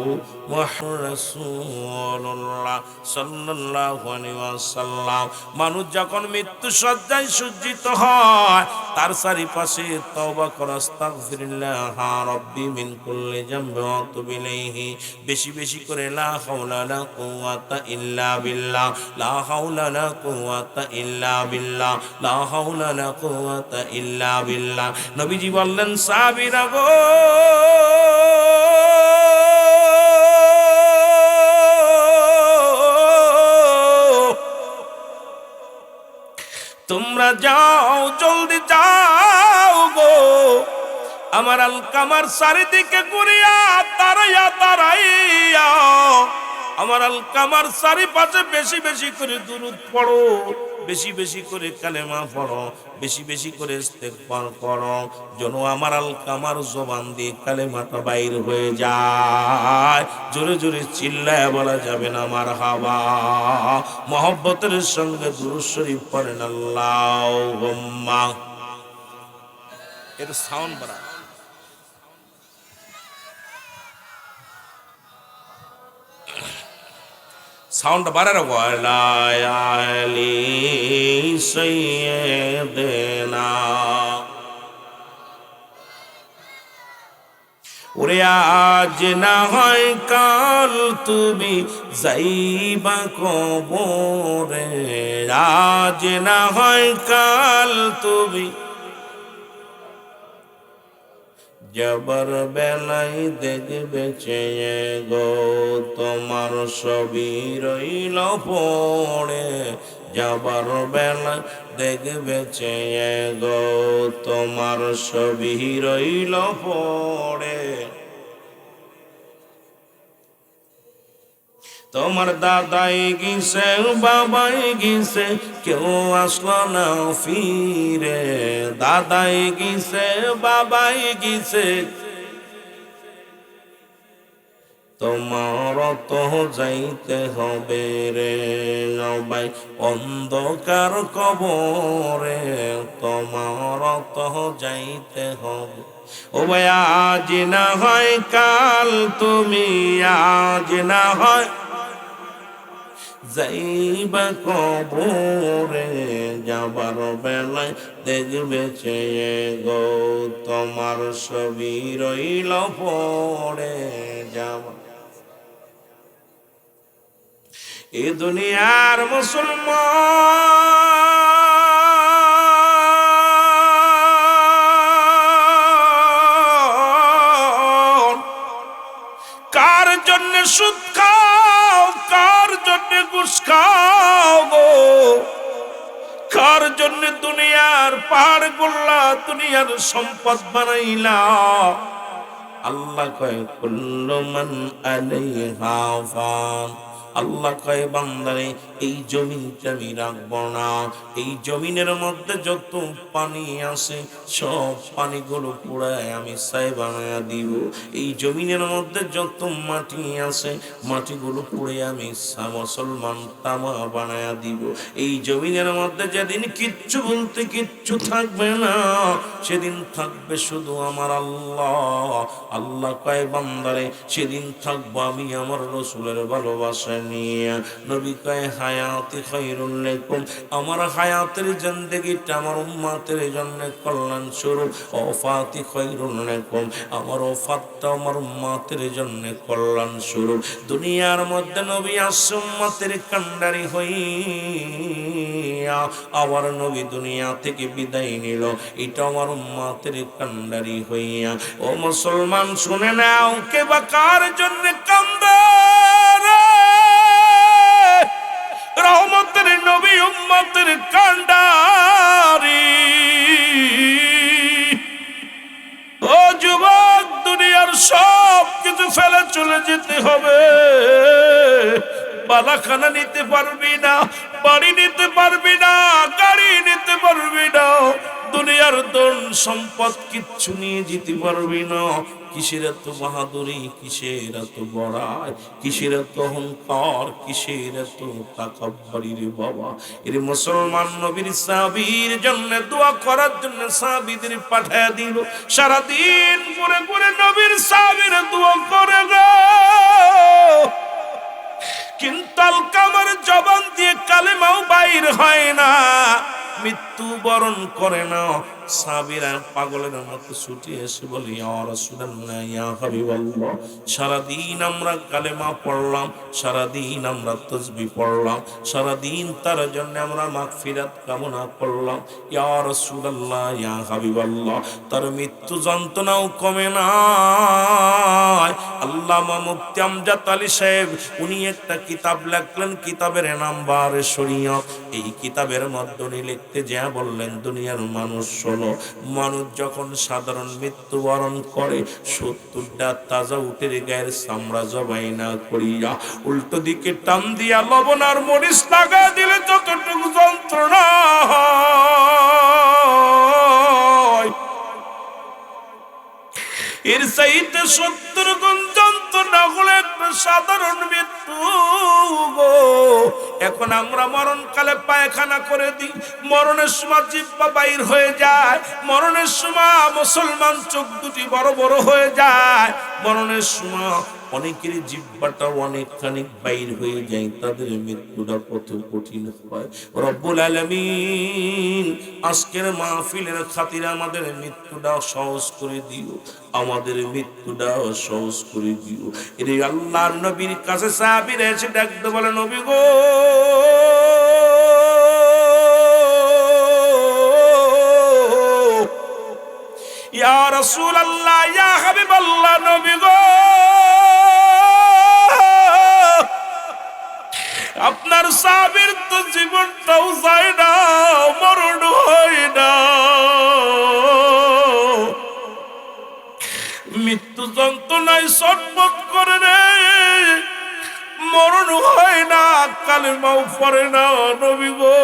মুহাম্মাদুর রাসূলুল্লাহ সাল্লাল্লাহু আলাইহি ওয়াসাল্লাম। মানুষ যখন মৃত্যু শয্যায় সজ্জিত হয়, তার চারিপাশে তওবা করা, আস্তাগফিরুল্লাহ রাব্বি মিন কুল্লি যামবি ওয়া আতুবু ইলাইহি, বেশি বেশি করে লা হাওলা লা কুওয়াতা ইল্লা বিল্লাহ, লা হাওলা লা কুওয়াতা ইল্লা বিল্লাহ, লা হাওলা লা কুওয়াতা ইল্লা বিল্লাহ। নবীজি বললেন, সাহাবীরা গো, তোমরা যাও, জলদি যাও গো, আমার আলকামার চারিদিকে ঘুরিয়া দাঁড়াইয়া দাঁড়াইয়া আমার আলকামার চারিপাশে বেশি বেশি করে দুরূদ পড়ো, বেশি বেশি করে কালেমা পড়ো, বেশি বেশি করে ইস্তেগফার করো, যেন আমার আলকামার জবান দিয়ে কালেমাটা বাইর হয়ে যায়। জোরে জোরে চিল্লায় বলা যাবে না মারহাবা। মহব্বতের সঙ্গে দুরূদ শরীফ পড়েন, আল্লাহুম্মা। এর সাউন্ড বাড়া, সাউন্ড বাড়া রাখো। আলী সাইয়্যিদিনা, ওরে আজ না হয় কাল তুমি যাইবা কবরে, আজ না হয় কাল তুমি যাবার বেলায় দেখবে চেয়ে গো, তোমার ছবি রইল পড়ে, যাবার বেলায় দেখবে চেয়ে গো, তোমার ছবি রইল পড়ে। তোমার দাদাই গিয়েছে, বাবাই গিয়েছে, কেউ আসলো না ফিরে, দাদাই গিয়েছে, বাবাই গিয়েছে, তোমার তো যাইতে হবে রে নবাই অন্ধকার কবরে, তোমার তো যাইতে হবে। ও ভাই, আজ না হয় কাল তুমি, আজ না হয় যাইবা কবরে, যাবার বেলায় দেখবে চেয়ে গো, তোমার ছবি রইল পড়ে যাবা। এ দুনিয়ার মুসলমান কার জন্য সুদ খাও, কার জন্য ঘুষ খাও গো, কার জন্য দুনিয়ার পাহাড় গুল্লা, দুনিয়ার সম্পদ বানাইলা। আল্লাহ কয়, কুল্লু মান আলাইহা ফান, আল্লাহ কয় বান্দারে এই জমিনটা আমি রাখবো না, এই জমিনের মধ্যে যত পানি আছে সব পানিগুলো পুরায় আমি ছাই বানায়া দিব। এই জমিনের মধ্যে যত মাটি আছে মাটিগুলো পুড়ে আমি মুসলমান তামা বানায়া দিব। এই জমিনের মধ্যে যেদিন কিচ্ছু বলতে কিচ্ছু থাকবে না, সেদিন থাকবে শুধু আমার আল্লাহ। আল্লাহ কয় বান্দারে সেদিন থাকবো আমি আমার রসুলের ভালোবাসা নিয়ে। নবী কয় হায়াতি খায়রুল লাকুম, আমার হায়াতের জিন্দেগিটা আমার উম্মতের জন্য কল্যাণ স্বরূপ। ওফাতি খায়রুল লাকুম, আমার ওফাতটা আমার উম্মতের জন্য কল্যাণ স্বরূপ। দুনিয়ার মধ্যে নবী আসছে উম্মতের কান্ডারি হইয়া, আবার নবী দুনিয়া থেকে বিদায় নিল, এটা আমার উম্মতের কান্ডারি হইয়া। ও মুসলমান শুনে নাও, কে বা কার জন্য কান্দে রে? রহমতের নবী উম্মতের কান্ডারি। ও যুবক, দুনিয়ার সব কিছু ফেলে চলে যেতে হবে। বালাখানা নিতে পারবি না, বাড়ি নিতে পারবি না, গাড়ি নিতে পারবি না, দুনিয়ার ধন সম্পদ কিচ্ছু নিয়ে যেতে পারবি না। কিসের এত বাহাদুরি, কিসের এত বড়াই, কিসের এত অহংকার, কিসের এত তাকাব্বুরি রে বাবা। এর মুসলমান নবীর সাহাবীর জন্য দোয়া করার জন্য সাহাবীদের পাঠায় দিল। সারাদিন করে করে নবীর সাহাবীর দোয়া করে গো, কিন্তু আলকামার জবান দিয়ে কালেমাও বাইর হয় না, মৃত্যু বরণ করে না। সাহাবীরা পাগলের মতো ছুটে এসে বলে, ইয়া রাসূলুল্লাহ, ইয়া হাবিবাল্লাহ, সারাদিন আমরা কালেমা পড়লাম, সারাদিন আমরা তাসবিহ পড়লাম, সারাদিন তার জন্য আমরা মাগফিরাত কামনা করলাম। ইয়া রাসূলুল্লাহ, ইয়া হাবিবাল্লাহ, তার মৃত্যু যন্ত্রণাও কমে না। আল্লামা মুফতি আমজাদ আলী সাহেব উনি একটা কিতাব লিখলেন, কিতাবের নাম বারে শরীয়ত। এই কিতাবের মধ্যে উনি লিখতে যা বললেন, দুনিয়ার মানুষ শোনো, মানুষ যখন সাধারণ মৃত্যুবরণ করে 70টা তাজা উটের গায়ের চামড়া জবাই না করিয়া উল্টো দিকে টান দিয়া লবণ আর মরিচ লাগা দিলে যতটুকু যন্ত্রণা হয়, এর চাইতে 70 গুণ যন্ত্রণা হলে একটা সাধারণ মৃত্যু গো। এখন আমরা মরণকালে পায়খানা করে দিই, মরণের সময় জিহ্বা বাইর হয়ে যায়, মরণের সময় মুসলমান চোখ দুটি বড় বড় হয়ে যায়, মরণের সময় অনেকের জিহ্বাটা অনেকখানি বাইর হয়ে যায়, তাদের মৃত্যুটা কত কঠিন হয়। রব্বুল আলামিন আজকের মাহফিলের খাতিরে আমাদের মৃত্যুটা সহজ করে দিও, আমাদের মৃত্যুটা সহজ করে দিও। এর আল্লাহর নবীর কাছে সাহাবীরা এসে ডাকতে বলে, নবী গো, ইয়া রাসূলুল্লাহ, ইয়া হাবিবাল্লাহ, নবী গো, আপনার সাহাবীর তো জীবনটাও যায় না, মরণ হয় না, মৃত্যু যন্ত্রণায় ছটফট করে রে, মরণ হয় না, কালেমাও পড়ে না, নবী গো,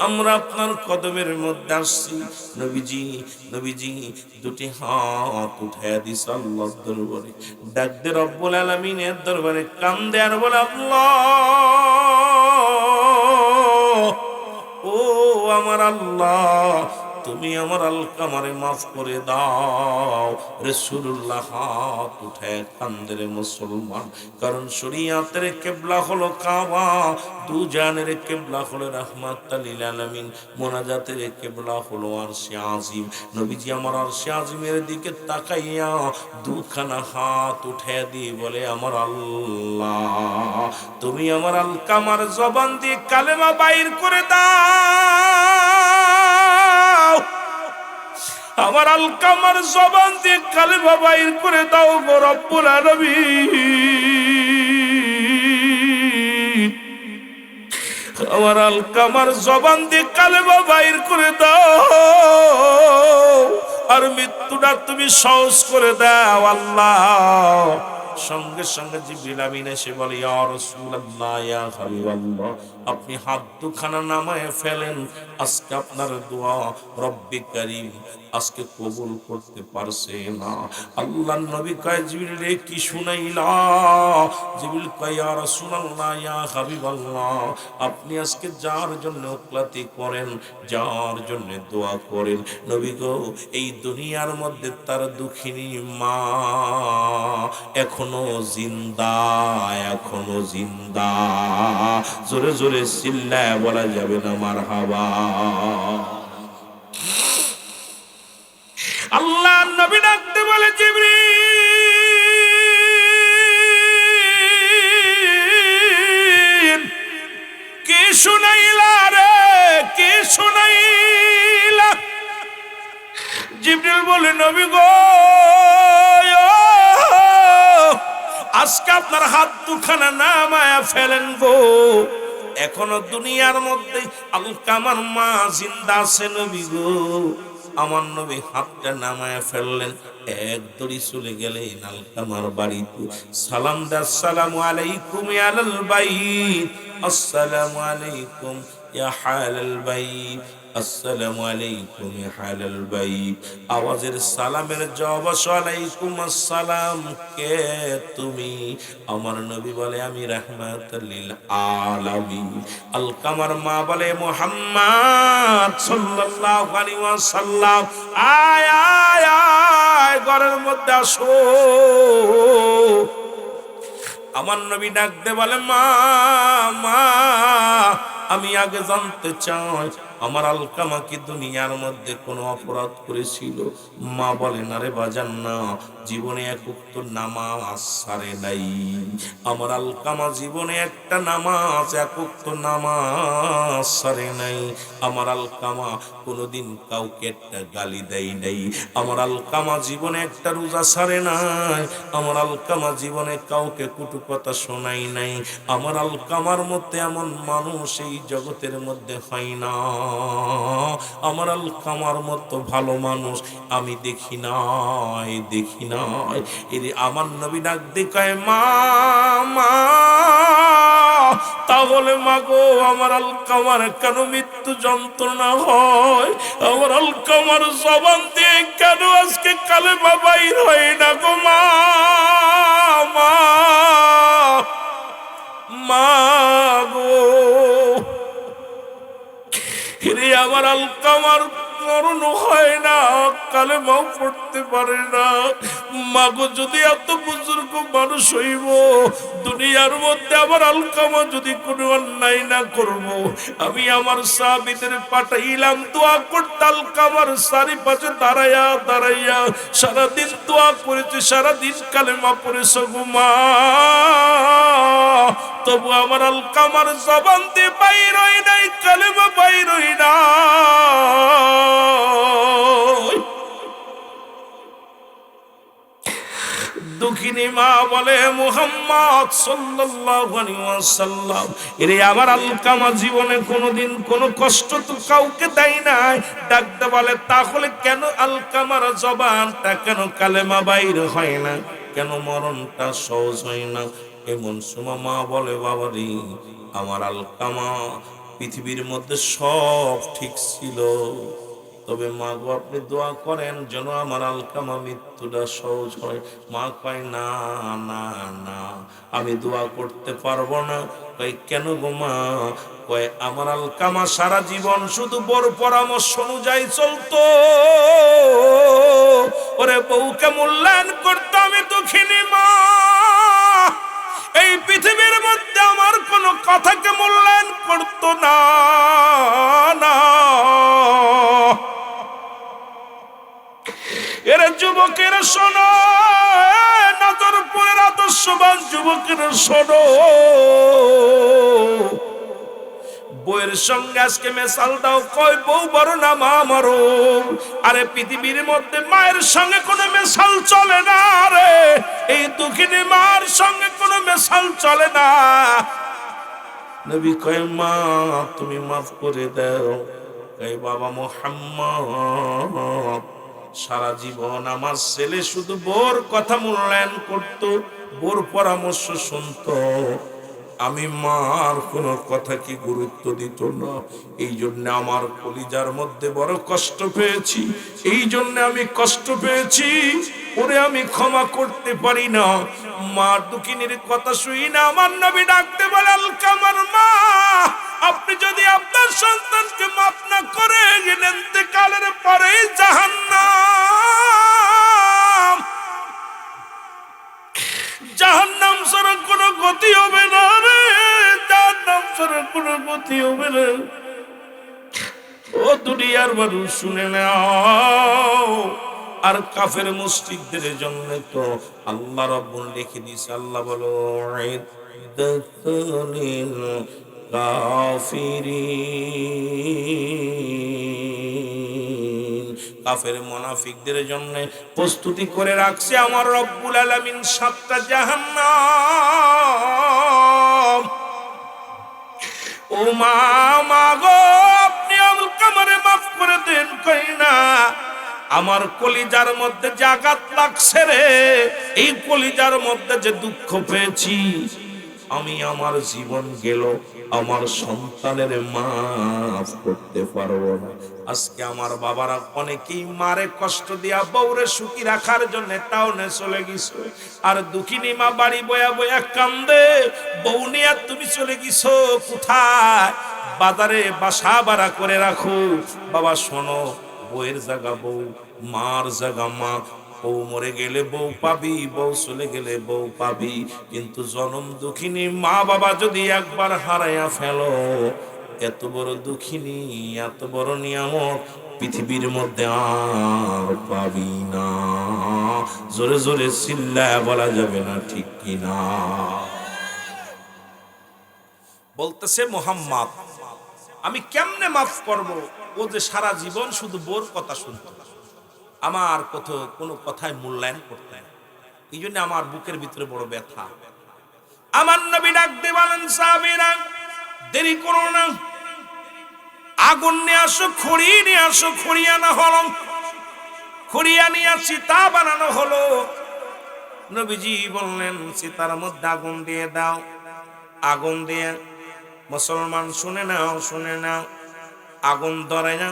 আমরা আপনার কদমের মধ্যে আসছি। নবীজি, নবীজি দুটি হাত উঠায়া দিস আল্লাহর দরবারে, ডাক দে রব্বুল আলামিনের দরবারে, কান্দে আর বলে, আল্লাহ, ও আমার আল্লাহ, তুমি আমার আলকামারে মাফ করে দাও। রাসূলুল্লাহ হাত উঠায় কান্দে রে মুসলমান, কারণ শরীয়তের কিবলা হলো কাবা, দুজানের কিবলা হলো রাহমাতুল লিল আলামিন, মুনাজাতের কিবলা হলো আরশে আজিম। নবীজি আমার আরশে আজিমের দিকে তাকাইয়া দুখানা হাত উঠায় দিয়ে বলে, আমার আল্লাহ, তুমি আমার আলকামার জবান দিয়ে কালেমা বাইর করে দাও, আমার আলকামার জবান দিয়ে কালেমা বাইর করে দাও গো রব্বুল আলামিন, আমার আলকামার জবান দিয়ে কালেমা বাইর করে দাও, আর মৃত্যুটা তুমি সহজ করে দাও আল্লাহ। সঙ্গে সঙ্গে জিবরিল আমিন এসে বলে, ইয়া রাসূলুল্লাহ, ইয়া হাবিবাল্লাহ, আপনি হাত দুখানা নামায়ে ফেলেন, আজকে আপনার দোয়া রব্বে কারীম আজকে কবুল করতে পারছে না। আল্লাহর নবী কয়, জিবরিল রে কি শুনাইলা? জিবরিল কয়, ইয়া রাসূলুল্লাহ, ইয়া হাবিবাল্লাহ, আপনি আজকে যার জন্য ওকলাতি করেন, যার জন্য দোয়া করেন, নবী গো, এই দুনিয়ার মধ্যে তার দুঃখিনী মা এখনো জিন্দা, এখনো জিন্দা। জোরে জোরে চিল্লায় বলা যাবে না মারহাবা। আল্লাহ নবী ডাকতে বলে, জিবরিল কি শুনাইলা রে, কি শুনাইলা? জিবরিল বলে, নবী গো, আজকে আপনার হাত দুখানা নামায়া ফেলেন গো, এখনো দুনিয়ার মধ্যে আলকামার মা জিন্দা আছে নবী গো। আমার নবী হাতটা নামায়া ফেললেন, এক দড়ি চলে গেলেন আলকামার বাড়িতে, সালাম দা, আসসালামু আলাইকুম ইয়া আহলাল বাইত, আসসালামু আলাইকুম ইয়া আহলাল বাইত, আসসালামু আলাইকুম ইয়া আহলাল বাইত। আওয়াজের সালামের জবাব, ওয়ালাইকুম আসসালাম, কে তুমি? আমার নবী বলে, আমি রাহমাতুল লিল আলামিন। আলকামার মা বলে, মুহাম্মদ সাল্লাল্লাহু আলাইহি ওয়াসাল্লাম, আয় আয় আয়, ঘরের মধ্যে আসো। আমার নবী ডাকতে বলে, মা মা, আমি আগে জানতে চাই আমার আলকামা কি দুনিয়ার মধ্যে কোনো অপরাধ করেছিল? মা বলে, না রে বাজান, না, জীবনে এক উক্ত নামাজ ছাড়ে নাই। আমার আলকামা জীবনে একটা নামাজ, এক উক্ত নামাজ ছাড়ে নাই। আমার আলকামা কোনোদিন কাউকে একটা গালি দেয় নাই। আমার আলকামা জীবনে একটা রোজা ছাড়ে নাই। আমার আলকামা জীবনে কাউকে কটু কথা শোনাই নাই। আমার আলকামার মধ্যে এমন মানুষ এই জগতের মধ্যে হয় না। আমার আলকামার মতো ভালো মানুষ আমি দেখি নাই, দেখি নাই। এর আমার নবী ডাক দেখায়, মা মা, তাহলে মাগো, আমার আলকামার কেন মৃত্যু যন্ত্রণা হয়? আমার আলকামার জবান দিয়ে কেন আজকে কালেমা বাইর হয় না গো মা, মা মা গো। হিরে আমার আলকামার মরণ হয় না, কালেমাও পড়তে পারে না। মাগো, যদি এত বুজুর্গ মানুষ হইব, দুনিয়ার মধ্যে আমার আলকামা যদি কোনো অন্যায় না করব, আমি আমার সাহাবীদের পাঠাইলাম দোয়া করতে, আলকামার চারিপাশে দাঁড়াইয়া দাঁড়াইয়া সারাদিন দোয়া করেছে, সারাদিন কালেমা পড়েছে গো মা, তবু আমার আলকামার জবান দিয়ে বাইর হয় নাই, কালেমা বাইর হয় না। দুঃখিনী মা বলে, মুহাম্মদ সাল্লাল্লাহু আলাইহি ওয়াসাল্লাম, এরে আমার আলকামা জীবনে কোনোদিন কোনো কষ্ট তো কাউকে দেয় নাই। ডাকতে বলে, তাহলে কেন আলকামার জবানটা, কেন কালেমা বাইর হয় না, কেন মরণটা সহজ হয় না? এমন সময় মা বলে, বাবারি, আমার আলকামা পৃথিবীর মধ্যে সব ঠিক ছিল, তবে মা গো, আপনি দোয়া করেন যেন আমার আলকামা মৃত্যুটা সহজ হয়। মা কয়, না না না, আমি দোয়া করতে পারবো না। কয়, কেন গো মা? কয়, আমার আলকামা সারা জীবন শুধু বড় পরামর্শ অনুযায়ী চলতো, ওরে বউকে মূল্যায়ন করতো। আমি দুঃখিনী মা, এই পৃথিবীর মধ্যে আমার কোনো কথাকে মূল্যায়ন করতো না, না। এরা যুবকেরা শোনো, নাজরপুরের আদর্শবান যুবকেরা শোনো, বউয়ের সঙ্গে আজকে মেশাল দাও। কয়, বউ বড় না মা মারো। আরে পৃথিবীর মধ্যে মায়ের সঙ্গে কোনো মেশাল চলে না রে, এই দুঃখিনী মার সঙ্গে কোনো মেশাল চলে না। নবী কয়, মা তুমি মাফ করে দাও। কয়, বাবা মুহাম্মদ, সারা জীবন আমার ছেলে শুধু বউর কথা মূল্যায়ন করতো, বোর পরামর্শ শুনতো, আমি মার কোনো কথা কি গুরুত্ব দিত না। এই জন্য আমার কলিজার মধ্যে বড় কষ্ট পেয়েছি, এই জন্য আমি কষ্ট পেয়েছি, ওরে আমি ক্ষমা করতে পারি না। মার দুঃখিনীর কথা শুই না আমার নবী ডাকতে বলে, আলকামার মা, আপনি যদি আপনার সন্তানকে মাফ না করে ইন্তেকালের পরে জাহান্নাম, জাহান্নাম ছাড়া কোনো গতি হবে না রে, জাহান্নাম ছাড়া কোনো গতি হবে না। ও দুনিয়ার মানুষ শুনে নাও। আর কাফের মুশরিকদের জন্য তো আল্লাহ রাব্বুল লিখে দিয়েছে, আল্লাহ বলো ইদ্দাতুলিল কাফিরিন, কাফের মুনাফিকদের জন্য প্রস্তুতি করে রাখছে আমার রব্বুল আলামিন 7টা জাহান্নাম। ও মা গো, আপনি আবুল কামারে মাফ করে দেন কই না, আমার কলিজার মধ্যে যে আঘাত লাগছে রে, এই কলিজার মধ্যে যে দুঃখ পেয়েছি, আমি আমার জীবন গেল আমার সন্তানের মাফ করতে পারবো না। আজকে আমার বাবারা অনেকেই মারে কষ্ট দিয়া বউরে সুখী রাখার জন্য টাউনে চলে গেছো, আর দুঃখিনী মা বাড়ি বয়া বয়া কান্দে, বউ নিয়ে তুমি চলে গেছো কোথায়? বাজারে বাসা ভাড়া করে রাখো। বাবা শোনো, বউয়ের জায়গা বউ, মার জায়গা মা। বউ মরে গেলে বউ পাবি, বউ চলে গেলে বউ পাবি, কিন্তু জনম দুঃখিনী মা বাবা যদি একবার হারাইয়া ফেলো, এত বড় দুঃখিনী, এত বড় নিয়ামত পৃথিবীর মধ্যে আর পাবি না। জোরে জোরে চিল্লায়া বলা যাবে না, ঠিক কিনা? বলতেছে মুহাম্মদ, আমি কেমনে মাফ করব? ও যে সারা জীবন শুধু বোর কথা শুনতো, আমার কোনো কথায় মূল্যায়ন করতে না। এই জন্য আমার বুকের ভিতরে বড় ব্যথা। আমার নবী ডাক দিয়ে বলেন, সাহাবীরা দেরি করো না, আগুন নিয়ে আসো, খড়ি নিয়ে আসো। খড়ি আনা হলো, খড়ি আনিয়া চিতা বানানো হলো। নবীজি বললেন, চিতার মধ্যে আগুন দিয়ে দাও। আগুন দিয়ে, মুসলমান শুনে নাও, শুনে নাও, আগুন ধরে না,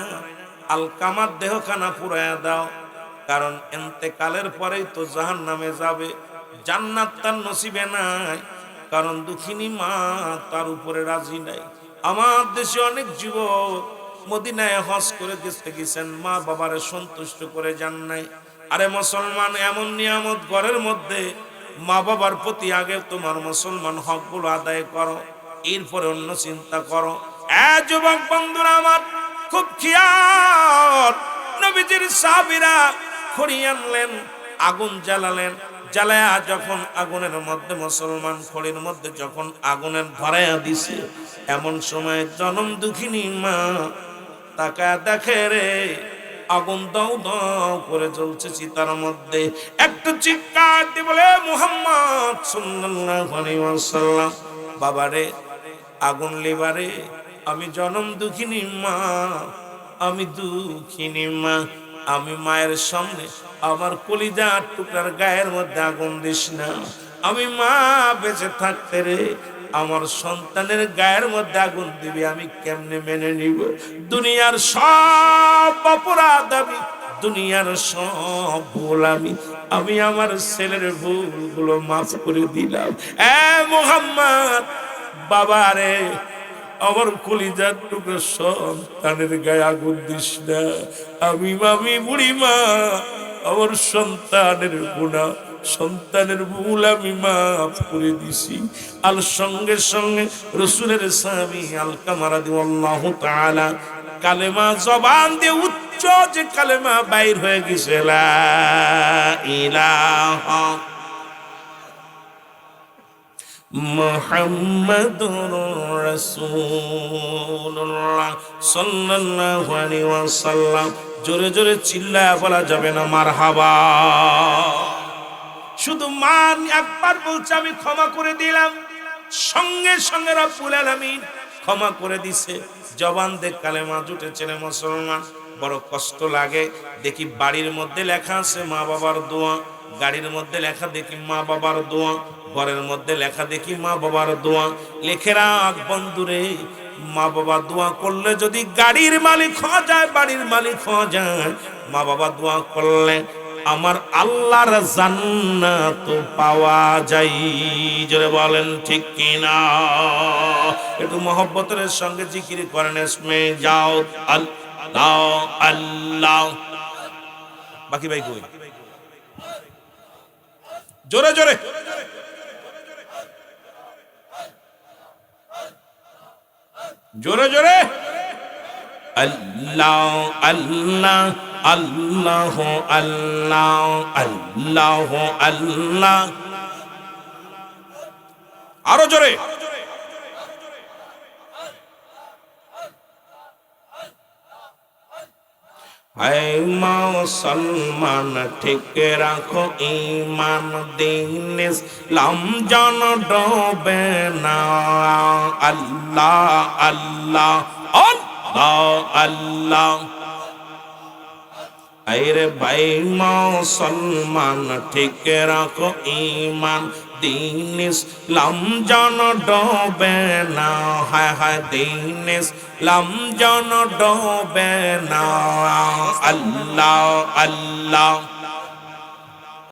আলকামার দেহখানা পুরাইয়া দাও। কারণ ইন্তেকালের পরেই তো জাহান্নামে যাবে, জান্নাত তার নসিবে নাই। কারণ দুঃখিনী মা তার উপরে রাজি নাই। আমার দেশে অনেক যুবক মদিনায় হজ করে গেছেন, মা বাবারে সন্তুষ্ট করে যান নাই। আরে মুসলমান, এমন নিয়ামত ঘরের মধ্যে, মা বাবার প্রতি আগে তোমার মুসলমান হকগুলো আদায় করো, এরপরে অন্য চিন্তা করো। যুবক বন্ধুরা আমার, খুব খেয়াল। নবীজির সাহাবীরা খড়ি আনলেন, আগুন জ্বালালেন। জ্বালায়া যখন আগুনের মধ্যে মুসলমান খড়ির মধ্যে যখন আগুনের ধরাইয়া দিছে, এমন সময় জনম দুঃখিনী মা তাকায় দেখে রে, আগুন দাও দাও করে জ্বলছে চিতার মধ্যে। একটু চিৎকার দিয়ে বলে, মুহাম্মদ সাল্লাল্লাহু আলাইহি ওয়াসাল্লাম, বাবারে আগুন লিবারে, আমি জনম দুঃখিনী মা, আমি দুঃখিনী মা, আমি মায়ের সামনে আমার কলিজার টুকরার গায়ের মধ্যে আগুন দিস না। আমি মা বেঁচে থাকতে রে আমার সন্তানের গায়ের মধ্যে আগুন দিবি, আমি কেমনে মেনে নিব? দুনিয়ার সব অপরাধ আমি, দুনিয়ার সব ভুল আমি আমার ছেলের ভুলগুলো মাফ করে দিলাম। মুহাম্মদ, বাবারে আমার কলিজার টুকরো সন্তানের গায়ে আগুন দিস না। আমি বুড়ি মা, আমার সন্তানের গুনাহ, সন্তানের ভুল আমি মাফ করে দিছি। আর সঙ্গে সঙ্গে রাসূলের সাহাবী আলকামা রাদিয়াল্লাহু তাআলা কালেমা জবান দিয়ে উচ্চ যে কালেমা বাইর হয়ে গেছে, লা ইলাহা মুহাম্মাদুর রাসূলুল্লাহ সাল্লাল্লাহু আলাইহি ওয়াসাল্লাম। জোরে জোরে চিল্লায়া বলা যাবে না মারহাবা? শুধু মান একবার বলছে আমি ক্ষমা করে দিলাম, সঙ্গে সঙ্গে রব্বুল আলামিন ক্ষমা করে দিছে। জবান দিয়ে কালেমা জুটেছে রে মুসলমান। বড় কষ্ট লাগে, দেখি বাড়ির মধ্যে লেখা আছে মা বাবার দোয়া, গাড়ির মধ্যে লেখা দেখি মা বাবার দোয়া, ঘরের মধ্যে লেখা দেখি মা বাবার দোয়া। লিখে রাখ বন্ধুরে, মা বাবা দোয়া করলে যদি গাড়ির মালিক হওয়া যায়, বাড়ির মালিক হওয়া যায়, মা বাবা দোয়া করলে আমার আল্লাহর জান্নাত পাওয়া যায়। জোরে বলেন ঠিক কিনা? একটু মহব্বতের সঙ্গে জিকির করেন, ইসমে যাও আল্লাহ আল্লাহ। বাকি ভাই কই? জোরে জোরে জোরে জোরে। আল্লাহ আল্লাহ আল্লাহ আল্লাহ আল্লাহ আল্লাহ। আরো জোরে। হায় মুসলমান ঠিক রাখো ঈমান, দিন ইসলাম যেন ডোবে না। আল্লাহ আল্লাহ আল্লাহ আল্লাহ। আরে ভাই মুসলমান ঠিক রাখো ঈমান, দিন ইসলাম যেন ডোবে না। হায় হায় দিন ইসলাম যেন ডোবে না। আল্লাহ আল্লাহ